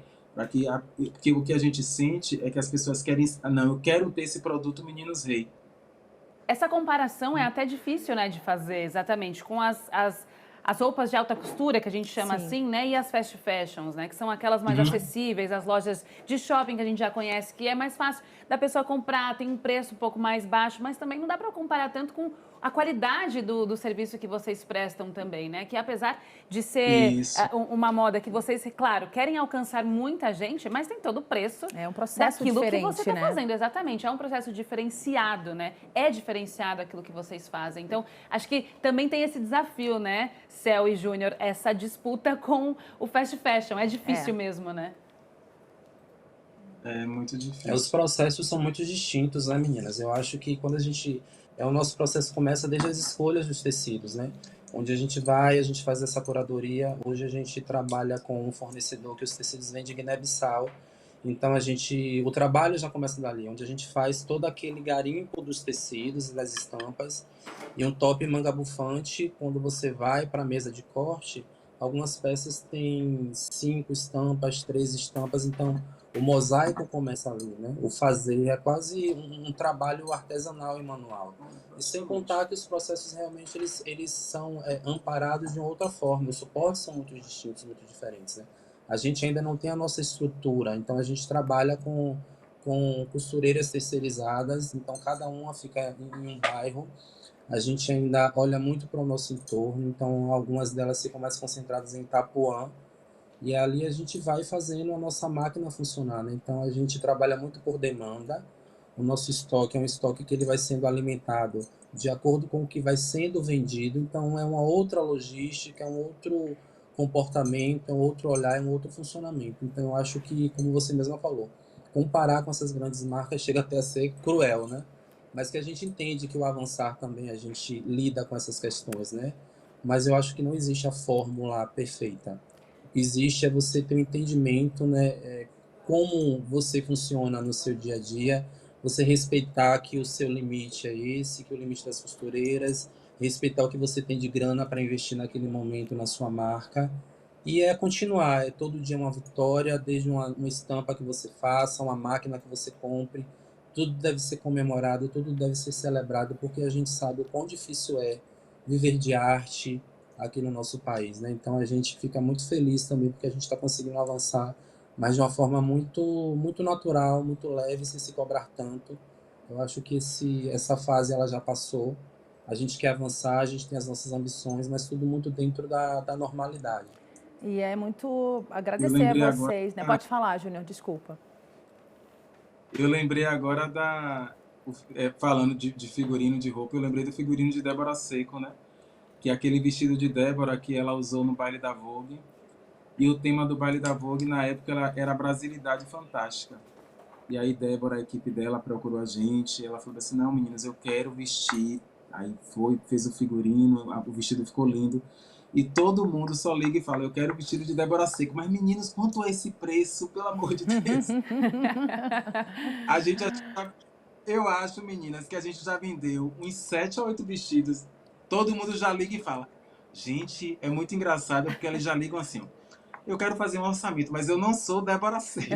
porque o que a gente sente é que as pessoas querem, não, eu quero ter esse produto Meninos Rei. Essa comparação é até difícil, né, de fazer, exatamente, com as roupas de alta costura, que a gente chama assim, né, e as fast fashions, né, que são aquelas mais acessíveis, as lojas de shopping que a gente já conhece, que é mais fácil da pessoa comprar, tem um preço um pouco mais baixo, mas também não dá para comparar tanto com a qualidade do serviço que vocês prestam também, né, que apesar de ser uma moda que vocês, claro, querem alcançar muita gente, mas tem todo o preço um processo daquilo diferente, que você está né? fazendo, exatamente, é um processo diferenciado, né, é diferenciado aquilo que vocês fazem, então acho que também tem esse desafio, né, Cel e Júnior, essa disputa com o fast fashion, é difícil mesmo, né? É muito difícil. Os processos são muito distintos, né, meninas? Eu acho que quando a gente... o nosso processo começa desde as escolhas dos tecidos, né? Onde a gente faz essa curadoria. Hoje a gente trabalha com um fornecedor que os tecidos vêm de Guiné-Bissau. Então o trabalho já começa dali, onde a gente faz todo aquele garimpo dos tecidos e das estampas. E um top manga bufante, quando você vai para a mesa de corte, algumas peças têm 5 estampas, 3 estampas, então o mosaico começa ali, né? O fazer é quase um trabalho artesanal e manual. E sem contar que os processos realmente eles são amparados de uma outra forma. Os suportes são muito distintos, muito diferentes, né? A gente ainda não tem a nossa estrutura, então a gente trabalha com costureiras terceirizadas, então cada uma fica em um bairro. A gente ainda olha muito para o nosso entorno, então algumas delas ficam mais concentradas em Itapuã, e ali a gente vai fazendo a nossa máquina funcionar, né? Então a gente trabalha muito por demanda. O nosso estoque é um estoque que ele vai sendo alimentado de acordo com o que vai sendo vendido. Então é uma outra logística, é um outro comportamento, é um outro olhar, é um outro funcionamento. Então eu acho que, como você mesma falou, comparar com essas grandes marcas chega até a ser cruel, né? Mas que a gente entende que o avançar também a gente lida com essas questões, né? Mas eu acho que não existe a fórmula perfeita. O que existe é você ter um entendimento, né, como você funciona no seu dia a dia, você respeitar que o seu limite é esse, que o limite das costureiras, respeitar o que você tem de grana para investir naquele momento na sua marca, e continuar, todo dia uma vitória, desde uma estampa que você faça, uma máquina que você compre, tudo deve ser comemorado, tudo deve ser celebrado, porque a gente sabe o quão difícil é viver de arte aqui no nosso país, né? Então a gente fica muito feliz também porque a gente está conseguindo avançar, mas de uma forma muito natural, muito leve, sem se cobrar tanto. Eu acho que essa fase ela já passou. A gente quer avançar, a gente tem as nossas ambições, mas tudo muito dentro da normalidade. E é muito agradecer a vocês, né? Pode falar, Júnior, desculpa. Eu lembrei agora falando de figurino de roupa, eu lembrei do figurino de Débora Seco, né? Que é aquele vestido de Débora que ela usou no baile da Vogue. E o tema do baile da Vogue, na época, era a Brasilidade Fantástica. E aí Débora, a equipe dela, procurou a gente, ela falou assim, não, meninas, eu quero vestir. Aí fez o figurino, o vestido ficou lindo. E todo mundo só liga e fala, eu quero o vestido de Débora Seco. Mas, meninos, quanto é esse preço? Pelo amor de Deus. Eu acho, meninas, que a gente já vendeu uns 7 ou 8 vestidos. Todo mundo já liga e fala, gente, é muito engraçado, porque eles já ligam assim, eu quero fazer um orçamento, mas eu não sou Débora Seco.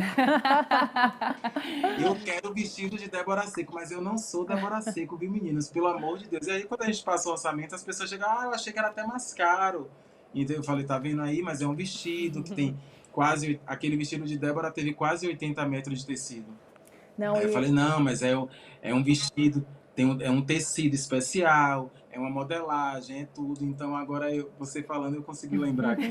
Eu quero vestido de Débora Seco, mas eu não sou Débora Seco, viu, meninos? Pelo amor de Deus. E aí, quando a gente passa o orçamento, as pessoas chegam, eu achei que era até mais caro. Então eu falei, tá vendo aí? Mas é um vestido que tem aquele vestido de Débora teve quase 80 metros de tecido. Não, aí eu falei, não, mas é um vestido, é um tecido especial, é uma modelagem, é tudo. Então, agora você falando, eu consegui lembrar aqui.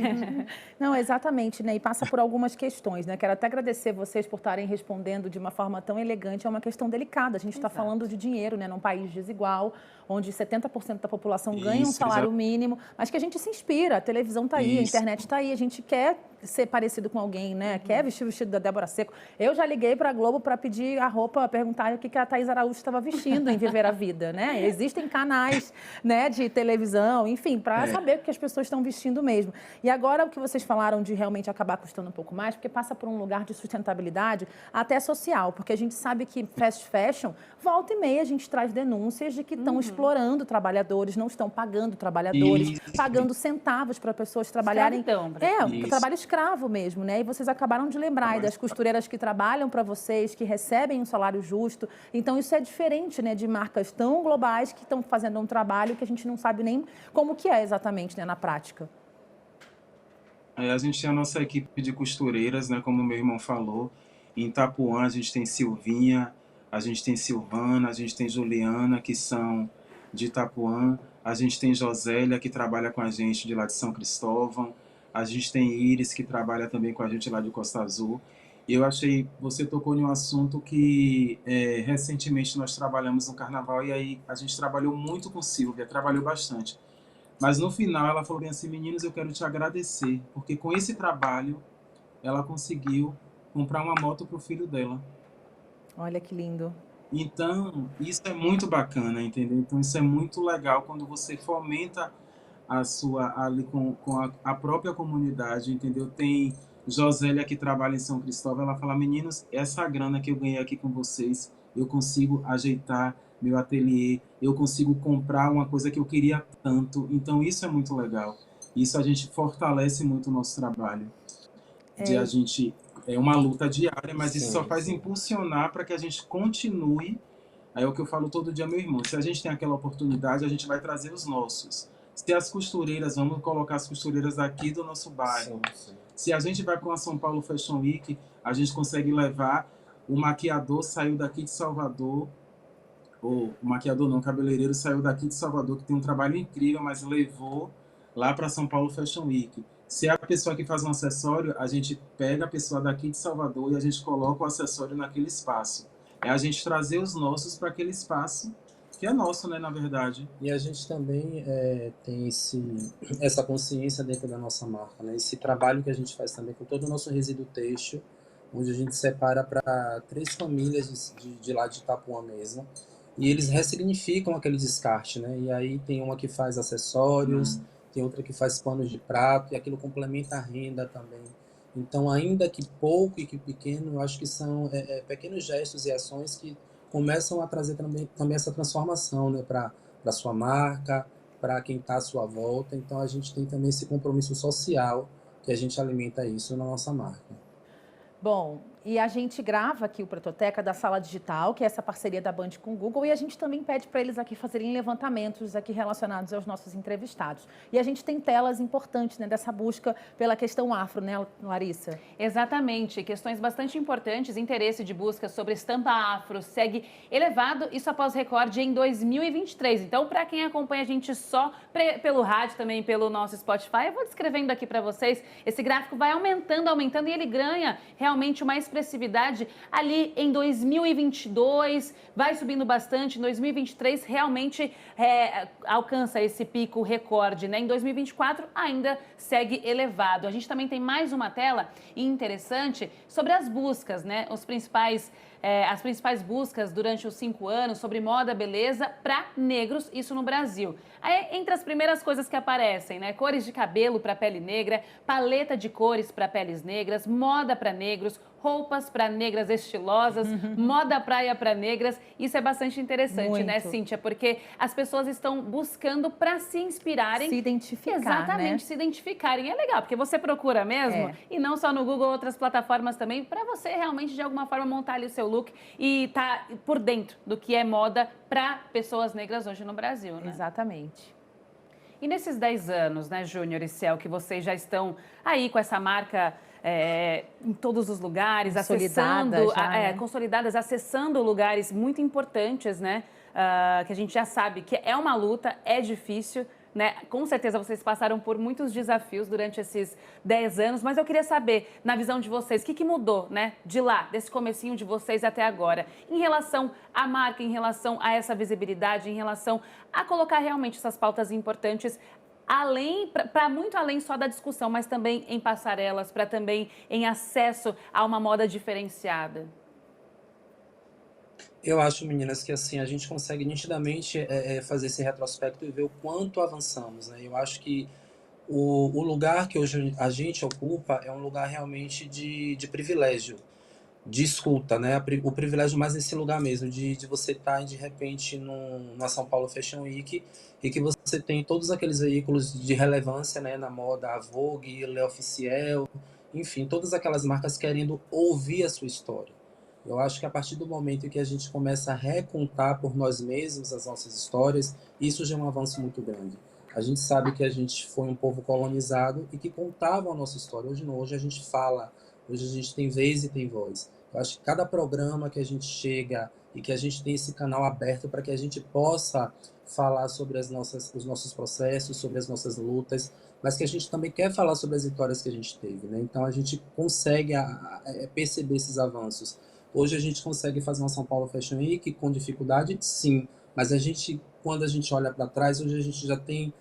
Não, exatamente, né? E passa por algumas questões, né? Quero até agradecer vocês por estarem respondendo de uma forma tão elegante. É uma questão delicada. A gente está falando de dinheiro, né? Num país desigual, onde 70% da população ganha um salário mínimo, mas que a gente se inspira. A televisão está aí, a internet está aí. A gente quer ser parecido com alguém, né? Quer vestir o vestido da Débora Seco. Eu já liguei para a Globo para pedir a roupa, perguntar o que a Thaís Araújo estava vestindo em Viver a Vida, né? Existem canais né, de televisão, enfim, para saber o que as pessoas estão vestindo mesmo. E agora o que vocês falaram de realmente acabar custando um pouco mais, porque passa por um lugar de sustentabilidade até social, porque a gente sabe que fast fashion, volta e meia a gente traz denúncias de que estão explorando trabalhadores, não estão pagando trabalhadores, pagando centavos para pessoas trabalharem. Trabalho escravo mesmo, né? E vocês acabaram de lembrar das costureiras que trabalham para vocês, que recebem um salário justo. Então, isso é diferente, né, de marcas tão globais que estão fazendo um trabalho que a gente não sabe nem como que é exatamente, né, na prática. A gente tem a nossa equipe de costureiras, né, como o meu irmão falou. Em Itapuã, a gente tem Silvinha, a gente tem Silvana, a gente tem Juliana, que são de Itapuã. A gente tem Josélia, que trabalha com a gente de lá de São Cristóvão. A gente tem Iris, que trabalha também com a gente lá de Costa Azul. E eu achei, você tocou em um assunto que recentemente nós trabalhamos no Carnaval e aí a gente trabalhou muito com Silvia, trabalhou bastante. Mas no final ela falou bem assim, meninos, eu quero te agradecer, porque com esse trabalho ela conseguiu comprar uma moto para o filho dela. Olha que lindo. Então, isso é muito bacana, entendeu? Então, isso é muito legal quando você fomenta a sua ali com a própria comunidade, entendeu? Tem Josélia que trabalha em São Cristóvão, ela fala, meninos, essa grana que eu ganhei aqui com vocês, eu consigo ajeitar meu ateliê, eu consigo comprar uma coisa que eu queria tanto. Então, isso é muito legal. Isso a gente fortalece muito o nosso trabalho. A gente é uma luta diária, mas isso só faz impulsionar para que a gente continue. Aí é o que eu falo todo dia, meu irmão. Se a gente tem aquela oportunidade, a gente vai trazer os nossos. Se as costureiras, vamos colocar as costureiras aqui do nosso bairro. Se a gente vai para a São Paulo Fashion Week, a gente consegue levar o maquiador, saiu daqui de Salvador, ou o maquiador não, o cabeleireiro saiu daqui de Salvador, que tem um trabalho incrível, mas levou lá para São Paulo Fashion Week. Se é a pessoa que faz um acessório, a gente pega a pessoa daqui de Salvador e a gente coloca o acessório naquele espaço. É a gente trazer os nossos para aquele espaço que é nosso, né, na verdade. E a gente também tem essa consciência dentro da nossa marca, né? Esse trabalho que a gente faz também com todo o nosso resíduo têxtil, onde a gente separa para 3 famílias de lá de Itapuã mesmo, e eles ressignificam aquele descarte, né? E aí tem uma que faz acessórios, tem outra que faz panos de prato, e aquilo complementa a renda também. Então, ainda que pouco e que pequeno, eu acho que são pequenos gestos e ações que começam a trazer também essa transformação, né, para a sua marca, para quem está à sua volta. Então, a gente tem também esse compromisso social que a gente alimenta isso na nossa marca. Bom, e a gente grava aqui o Prototeca da Sala Digital, que é essa parceria da Band com o Google, e a gente também pede para eles aqui fazerem levantamentos aqui relacionados aos nossos entrevistados. E a gente tem telas importantes, né, dessa busca pela questão afro, né, Larissa? Exatamente, questões bastante importantes, interesse de busca sobre estampa afro segue elevado, isso após recorde em 2023. Então, para quem acompanha a gente só pelo rádio, também pelo nosso Spotify, eu vou descrevendo aqui para vocês, esse gráfico vai aumentando e ele ganha realmente uma expressividade ali em 2022, vai subindo bastante, em 2023 realmente alcança esse pico recorde, né? Em 2024 ainda segue elevado. A gente também tem mais uma tela interessante sobre as buscas, né? As principais buscas durante os 5 anos sobre moda, beleza para negros, isso no Brasil. Aí, entre as primeiras coisas que aparecem, né? Cores de cabelo para pele negra, paleta de cores para peles negras, moda para negros, roupas para negras estilosas, moda praia para negras. Isso é bastante interessante, muito, né, Cíntia? Porque as pessoas estão buscando para se inspirarem. Se identificar, exatamente, né? se identificarem. É legal, porque você procura mesmo, e não só no Google, outras plataformas também, para você realmente, de alguma forma, montar ali o seu look e tá por dentro do que é moda para pessoas negras hoje no Brasil, né? Exatamente. E nesses 10 anos, né, Júnior e Cel, que vocês já estão aí com essa marca em todos os lugares, consolidadas, acessando lugares muito importantes, né, que a gente já sabe que é uma luta, é difícil, né? Com certeza vocês passaram por muitos desafios durante esses 10 anos, mas eu queria saber, na visão de vocês, o que mudou, né, de lá, desse comecinho de vocês até agora, em relação à marca, em relação a essa visibilidade, em relação a colocar realmente essas pautas importantes, para muito além só da discussão, mas também em passarelas, para também em acesso a uma moda diferenciada. Eu acho, meninas, que assim a gente consegue nitidamente fazer esse retrospecto e ver o quanto avançamos, né? Eu acho que o lugar que hoje a gente ocupa é um lugar realmente de privilégio, de escuta, né? O privilégio mais nesse lugar mesmo, de você estar de repente numa São Paulo Fashion Week e que você tem todos aqueles veículos de relevância, né, na moda, a Vogue, Le Officiel, enfim, todas aquelas marcas querendo ouvir a sua história. Eu acho que a partir do momento em que a gente começa a recontar por nós mesmos as nossas histórias, isso já é um avanço muito grande. A gente sabe que a gente foi um povo colonizado e que contava a nossa história. Hoje não, hoje a gente fala, hoje a gente tem vez e tem voz. Eu acho que cada programa que a gente chega e que a gente tem esse canal aberto para que a gente possa falar sobre os nossos processos, sobre as nossas lutas, mas que a gente também quer falar sobre as vitórias que a gente teve, né? Então a gente consegue perceber esses avanços. Hoje a gente consegue fazer uma São Paulo Fashion Week com dificuldade, sim, mas a gente, quando a gente olha para trás, hoje a gente já tem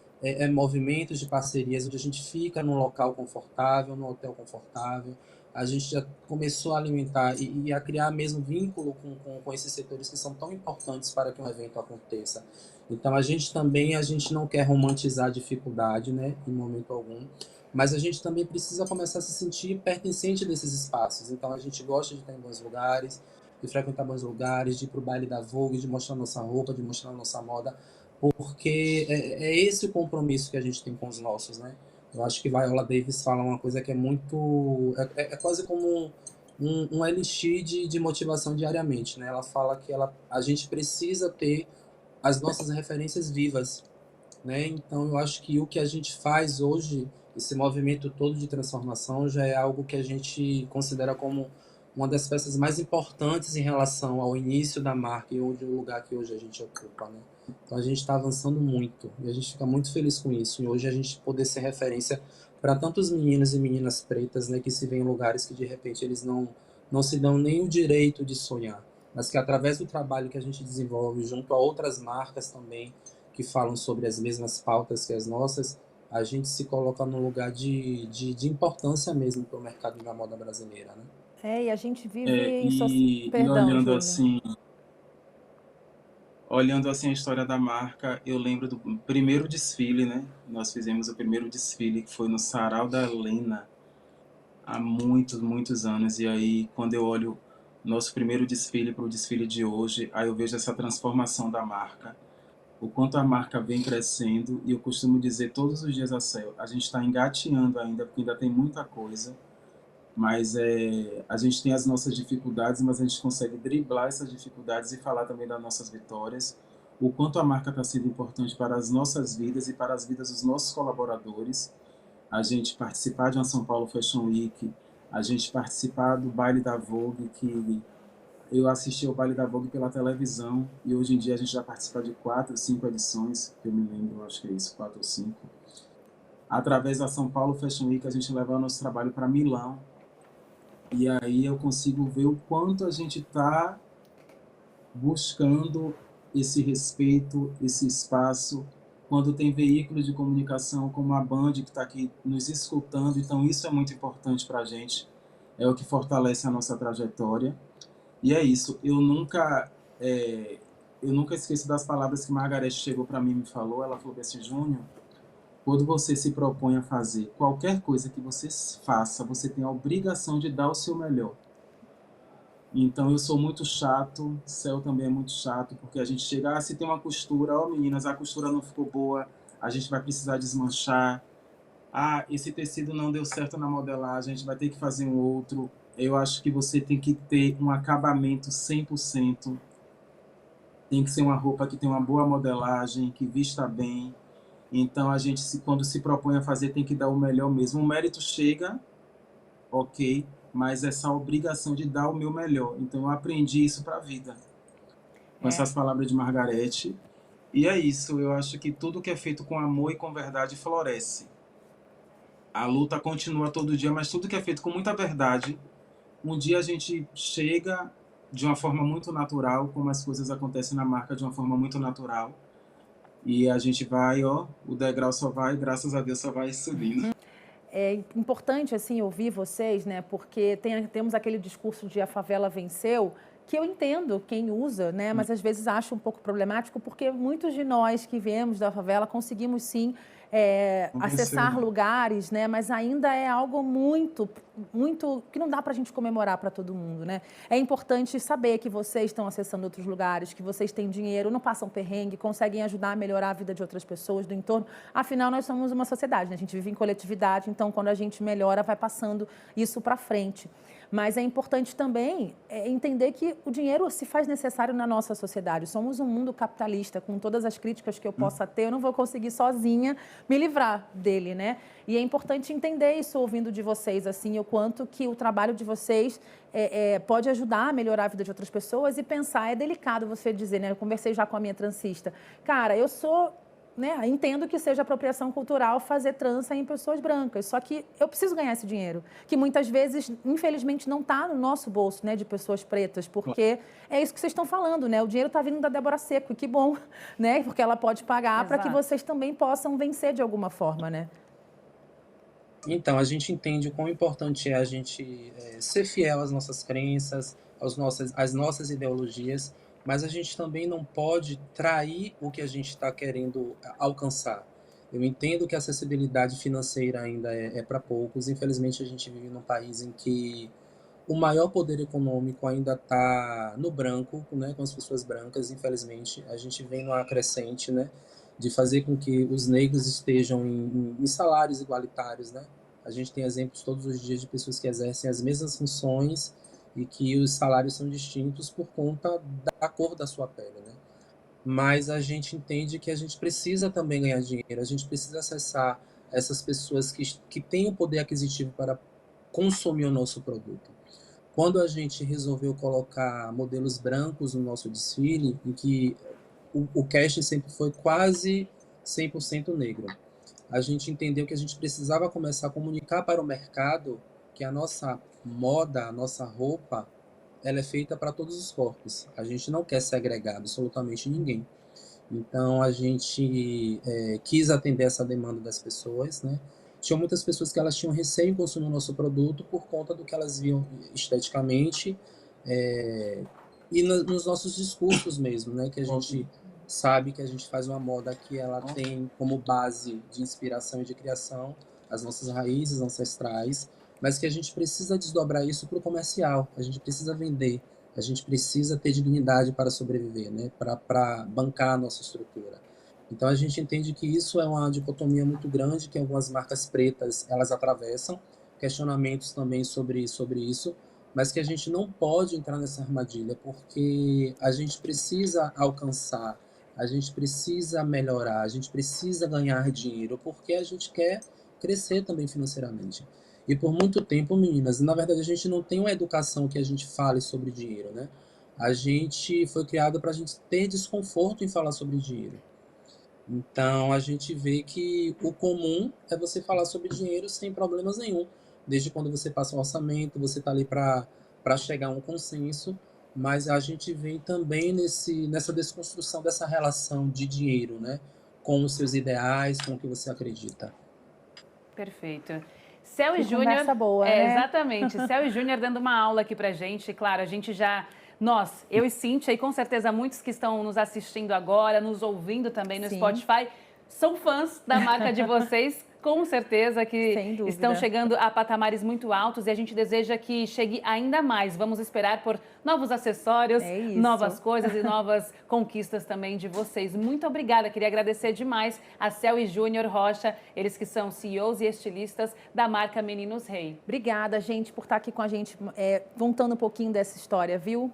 movimentos de parcerias, onde a gente fica num local confortável, num hotel confortável, a gente já começou a alimentar e a criar mesmo vínculo com esses setores que são tão importantes para que um evento aconteça. Então a gente também, a gente não quer romantizar a dificuldade, né, em momento algum, mas a gente também precisa começar a se sentir pertencente desses espaços. Então a gente gosta de estar em bons lugares, de frequentar bons lugares, de ir para o baile da Vogue, de mostrar nossa roupa, de mostrar nossa moda, porque é esse o compromisso que a gente tem com os nossos, né? Eu acho que Viola Davis fala uma coisa que é muito... É quase como um elixir de motivação diariamente, né? Ela fala que a gente precisa ter as nossas referências vivas, né? Então eu acho que o que a gente faz hoje, esse movimento todo de transformação, já é algo que a gente considera como uma das peças mais importantes em relação ao início da marca e onde o lugar que hoje a gente ocupa, né? Então a gente está avançando muito e a gente fica muito feliz com isso. E hoje a gente poder ser referência para tantos meninos e meninas pretas, né, que se veem em lugares que de repente eles não se dão nem o direito de sonhar, mas que através do trabalho que a gente desenvolve junto a outras marcas também que falam sobre as mesmas pautas que as nossas, a gente se coloca num lugar de importância mesmo para o mercado da moda brasileira, né? E a gente vive É, em... e Perdão, Júlio. olhando assim a história da marca, eu lembro do primeiro desfile, né? Nós fizemos o primeiro desfile que foi no Sarau da Helena há muitos, muitos anos. E aí, quando eu olho nosso primeiro desfile para o desfile de hoje, aí eu vejo essa transformação da marca, o quanto a marca vem crescendo. E eu costumo dizer todos os dias a Céu, a gente está engateando ainda, porque ainda tem muita coisa, mas a gente tem as nossas dificuldades, mas a gente consegue driblar essas dificuldades e falar também das nossas vitórias, o quanto a marca está sendo importante para as nossas vidas e para as vidas dos nossos colaboradores. A gente participar de uma São Paulo Fashion Week, a gente participar do baile da Vogue, que eu assisti ao baile da Vogue pela televisão, e hoje em dia a gente já participa de 4, 5 edições, que eu me lembro, acho que é isso, 4 ou 5. Através da São Paulo Fashion Week, a gente leva o nosso trabalho para Milão, e aí eu consigo ver o quanto a gente está buscando esse respeito, esse espaço, quando tem veículos de comunicação como a Band que está aqui nos escutando. Então isso é muito importante para a gente, é o que fortalece a nossa trajetória. E é isso, eu nunca esqueço das palavras que Margareth chegou para mim e me falou. Ela falou assim: Júnior, quando você se propõe a fazer qualquer coisa que você faça, você tem a obrigação de dar o seu melhor. Então eu sou muito chato, Céu também é muito chato, porque a gente chega, se tem uma costura, meninas, a costura não ficou boa, a gente vai precisar desmanchar. Esse tecido não deu certo na modelagem, a gente vai ter que fazer um outro. Eu acho que você tem que ter um acabamento 100%, tem que ser uma roupa que tem uma boa modelagem, que vista bem. Então a gente, quando se propõe a fazer, tem que dar o melhor mesmo. O mérito chega, ok, mas essa obrigação de dar o meu melhor. Então eu aprendi isso para a vida, com essas palavras de Margareth. E é isso, eu acho que tudo que é feito com amor e com verdade floresce. A luta continua todo dia, mas tudo que é feito com muita verdade, um dia a gente chega de uma forma muito natural, como as coisas acontecem na marca, de uma forma muito natural. E a gente vai, o degrau só vai, graças a Deus, só vai subindo. É importante, assim, ouvir vocês, né? Porque temos aquele discurso de a favela venceu, que eu entendo quem usa, né? Mas às vezes acho um pouco problemático, porque muitos de nós que viemos da favela conseguimos sim acessar lugares, né? Mas ainda é algo muito que não dá para a gente comemorar para todo mundo, né? É importante saber que vocês estão acessando outros lugares, que vocês têm dinheiro, não passam perrengue, conseguem ajudar a melhorar a vida de outras pessoas do entorno. Afinal, nós somos uma sociedade, né? A gente vive em coletividade, então quando a gente melhora, vai passando isso para frente. Mas é importante também entender que o dinheiro se faz necessário na nossa sociedade. Somos um mundo capitalista, com todas as críticas que eu possa ter, eu não vou conseguir sozinha me livrar dele, né? E é importante entender isso ouvindo de vocês, assim, o quanto que o trabalho de vocês pode ajudar a melhorar a vida de outras pessoas e pensar, é delicado você dizer, né? Eu conversei já com a minha transista. Cara, eu sou... né? Entendo que seja apropriação cultural fazer trança em pessoas brancas, só que eu preciso ganhar esse dinheiro, que muitas vezes, infelizmente, não está no nosso bolso, né, de pessoas pretas, porque é isso que vocês estão falando, né? O dinheiro está vindo da Débora Seco, e que bom, né? Porque ela pode pagar para que vocês também possam vencer de alguma forma, né? Então, a gente entende o quão importante é a gente ser fiel às nossas crenças, às nossas ideologias, mas a gente também não pode trair o que a gente está querendo alcançar. Eu entendo que a acessibilidade financeira ainda é para poucos. Infelizmente, a gente vive num país em que o maior poder econômico ainda está no branco, né, com as pessoas brancas. Infelizmente, a gente vem numa crescente, né, de fazer com que os negros estejam em salários igualitários, né? A gente tem exemplos todos os dias de pessoas que exercem as mesmas funções e que os salários são distintos por conta da cor da sua pele, né? Mas a gente entende que a gente precisa também ganhar dinheiro, a gente precisa acessar essas pessoas que têm o poder aquisitivo para consumir o nosso produto. Quando a gente resolveu colocar modelos brancos no nosso desfile, em que o cast sempre foi quase 100% negro, a gente entendeu que a gente precisava começar a comunicar para o mercado que a nossa moda, a nossa roupa, ela é feita para todos os corpos. A gente não quer segregar absolutamente ninguém. Então, a gente quis atender essa demanda das pessoas, né? Tinha muitas pessoas que elas tinham receio em consumir o nosso produto por conta do que elas viam esteticamente e nos nossos discursos mesmo, né? Que a gente sabe que a gente faz uma moda que ela tem como base de inspiração e de criação as nossas raízes ancestrais, mas que a gente precisa desdobrar isso para o comercial, a gente precisa vender, a gente precisa ter dignidade para sobreviver, né? Para bancar a nossa estrutura. Então a gente entende que isso é uma dicotomia muito grande que algumas marcas pretas elas atravessam, questionamentos também sobre isso, mas que a gente não pode entrar nessa armadilha porque a gente precisa alcançar, a gente precisa melhorar, a gente precisa ganhar dinheiro porque a gente quer crescer também financeiramente. E por muito tempo, meninas, na verdade a gente não tem uma educação que a gente fale sobre dinheiro, né? A gente foi criado para a gente ter desconforto em falar sobre dinheiro. Então a gente vê que o comum é você falar sobre dinheiro sem problemas nenhum. Desde quando você passa um orçamento, você está ali para chegar a um consenso, mas a gente vem também nessa desconstrução dessa relação de dinheiro, né? Com os seus ideais, com o que você acredita. Perfeito. Céu e Júnior. Conversa boa, né? Exatamente. Céu e Júnior dando uma aula aqui pra gente. Claro, a gente já... Nós, eu e Cíntia, e com certeza muitos que estão nos assistindo agora, nos ouvindo também no Spotify, são fãs da marca de vocês, com certeza que estão chegando a patamares muito altos e a gente deseja que chegue ainda mais. Vamos esperar por novos acessórios, novas coisas e novas conquistas também de vocês. Muito obrigada, queria agradecer demais a Céu e Júnior Rocha, eles que são CEOs e estilistas da marca Meninos Rei. Obrigada, gente, por estar aqui com a gente, contando um pouquinho dessa história, viu?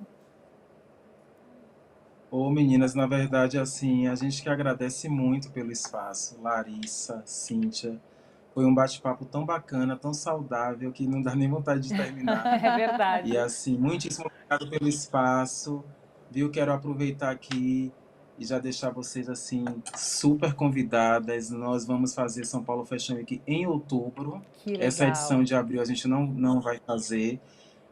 Ô, meninas, na verdade, assim, a gente que agradece muito pelo espaço. Larissa, Cíntia, foi um bate-papo tão bacana, tão saudável, que não dá nem vontade de terminar. É verdade. E assim, muitíssimo obrigado pelo espaço, viu? Quero aproveitar aqui e já deixar vocês, assim, super convidadas. Nós vamos fazer São Paulo Fashion Week em outubro. Que legal. Essa edição de abril a gente não vai fazer,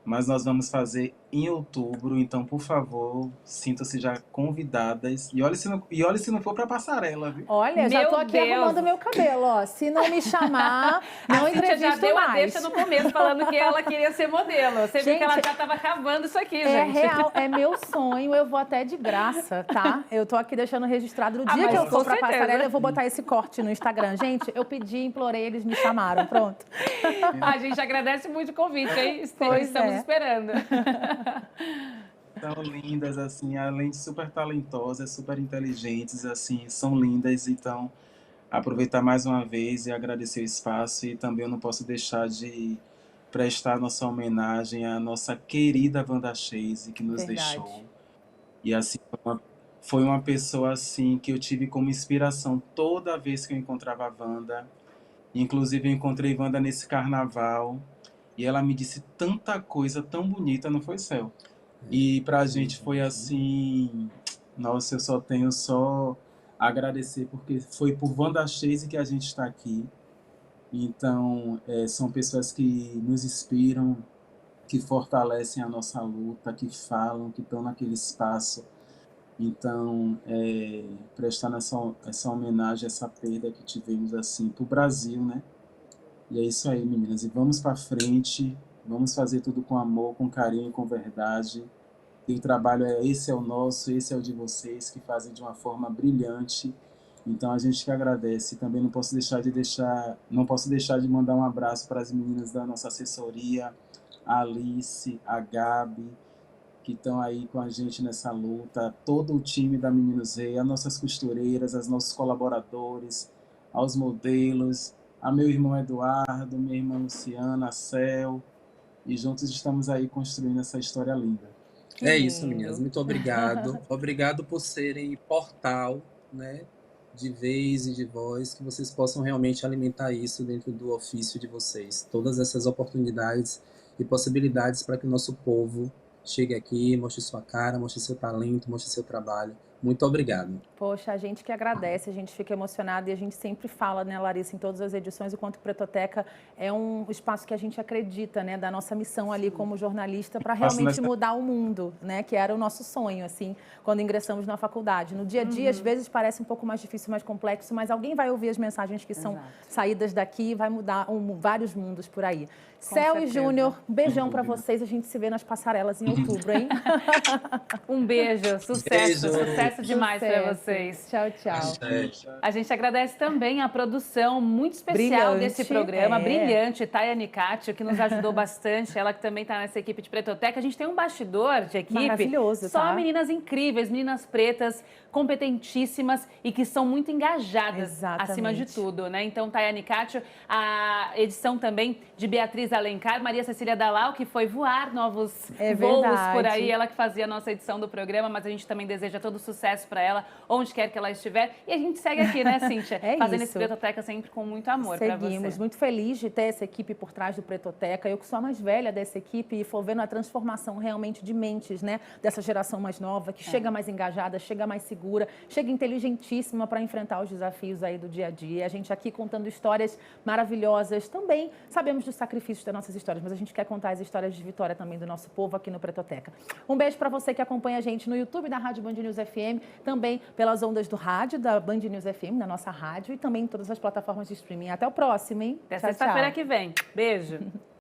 mas nós vamos fazer em outubro, então, por favor, sintam-se já convidadas. E olha se não for para passarela, viu? Olha, já Meu tô aqui Deus. arrumando meu cabelo, ó. Se não me chamar, não A Cíntia já entrevisto deu a mais. deixa no começo, falando que ela queria ser modelo. Você viu Gente, que ela já estava cavando isso aqui, É gente. real, é meu sonho, eu vou até de graça, tá? Eu tô aqui deixando registrado. No dia mas que eu com for pra certeza. passarela, eu vou botar esse corte no Instagram. Gente, eu pedi, implorei, eles me chamaram, pronto. A gente agradece muito o convite, hein? Pois Estamos é. esperando. São lindas, assim, além de super talentosas, super inteligentes, assim, são lindas. Então, aproveitar mais uma vez e agradecer o espaço. E também eu não posso deixar de prestar nossa homenagem à nossa querida Wanda Chase, que nos Verdade. deixou. E assim, foi uma pessoa assim que eu tive como inspiração toda vez que eu encontrava a Wanda. Inclusive, eu encontrei Wanda nesse carnaval e ela me disse tanta coisa tão bonita, não foi, Céu? E pra gente foi assim, nossa, eu só tenho só a agradecer, porque foi por Wanda Chase que a gente está aqui. Então, são pessoas que nos inspiram, que fortalecem a nossa luta, que falam, que estão naquele espaço. Então, prestar essa homenagem, essa perda que tivemos assim para o Brasil, né? E é isso aí, meninas. E vamos para frente, vamos fazer tudo com amor, com carinho, com verdade. E o trabalho esse é o nosso, esse é o de vocês, que fazem de uma forma brilhante. Então a gente que agradece. Também não posso deixar de mandar um abraço para as meninas da nossa assessoria, a Alice, a Gabi, que estão aí com a gente nessa luta, todo o time da Meninos Rei, as nossas costureiras, os nossos colaboradores, aos modelos, a meu irmão Eduardo, minha irmã Luciana, a Cel, e juntos estamos aí construindo essa história linda. Que É isso, lindo. meninas. Muito obrigado. Obrigado por serem portal, né, de vez e de voz, que vocês possam realmente alimentar isso dentro do ofício de vocês. Todas essas oportunidades e possibilidades para que o nosso povo chegue aqui, mostre sua cara, mostre seu talento, mostre seu trabalho. Muito obrigado. Poxa, a gente que agradece, a gente fica emocionado e a gente sempre fala, né, Larissa, em todas as edições, o quanto o Pretoteca é um espaço que a gente acredita, né, da nossa missão ali como jornalista para realmente mudar o mundo, né, que era o nosso sonho, assim, quando ingressamos na faculdade. No dia a dia, às vezes, parece um pouco mais difícil, mais complexo, mas alguém vai ouvir as mensagens que são saídas daqui e vai mudar vários mundos por aí. Cel e Júnior, um beijão para vocês, a gente se vê nas passarelas em outubro, hein? Um beijo, sucesso, sucesso demais para vocês. Tchau, tchau. A gente agradece também a produção muito especial Brilhante, desse programa, brilhante, Tayane Cátia, que nos ajudou bastante, ela que também está nessa equipe de Pretoteca. A gente tem um bastidor de equipe, maravilhoso, só tá? meninas incríveis, meninas pretas, competentíssimas e que são muito engajadas, acima de tudo, né? Então, Tayane Cátia, a edição também de Beatriz Alencar, Maria Cecília Dalal, que foi voar novos voos por aí, ela que fazia a nossa edição do programa, mas a gente também deseja todo sucesso para ela, onde quer que ela estiver. E a gente segue aqui, né, Cíntia? Fazendo esse Pretoteca sempre com muito amor para você. Seguimos, muito feliz de ter essa equipe por trás do Pretoteca. Eu que sou a mais velha dessa equipe e for vendo a transformação realmente de mentes, né, dessa geração mais nova, que chega mais engajada, chega mais segura, chega inteligentíssima para enfrentar os desafios aí do dia a dia. A gente aqui contando histórias maravilhosas também. Sabemos dos sacrifícios das nossas histórias, mas a gente quer contar as histórias de vitória também do nosso povo aqui no Pretoteca. Um beijo para você que acompanha a gente no YouTube da Rádio Band News FM, também pelas ondas do rádio da Band News FM, na nossa rádio, e também em todas as plataformas de streaming. Até o próximo, hein? Até sexta-feira que vem. Beijo.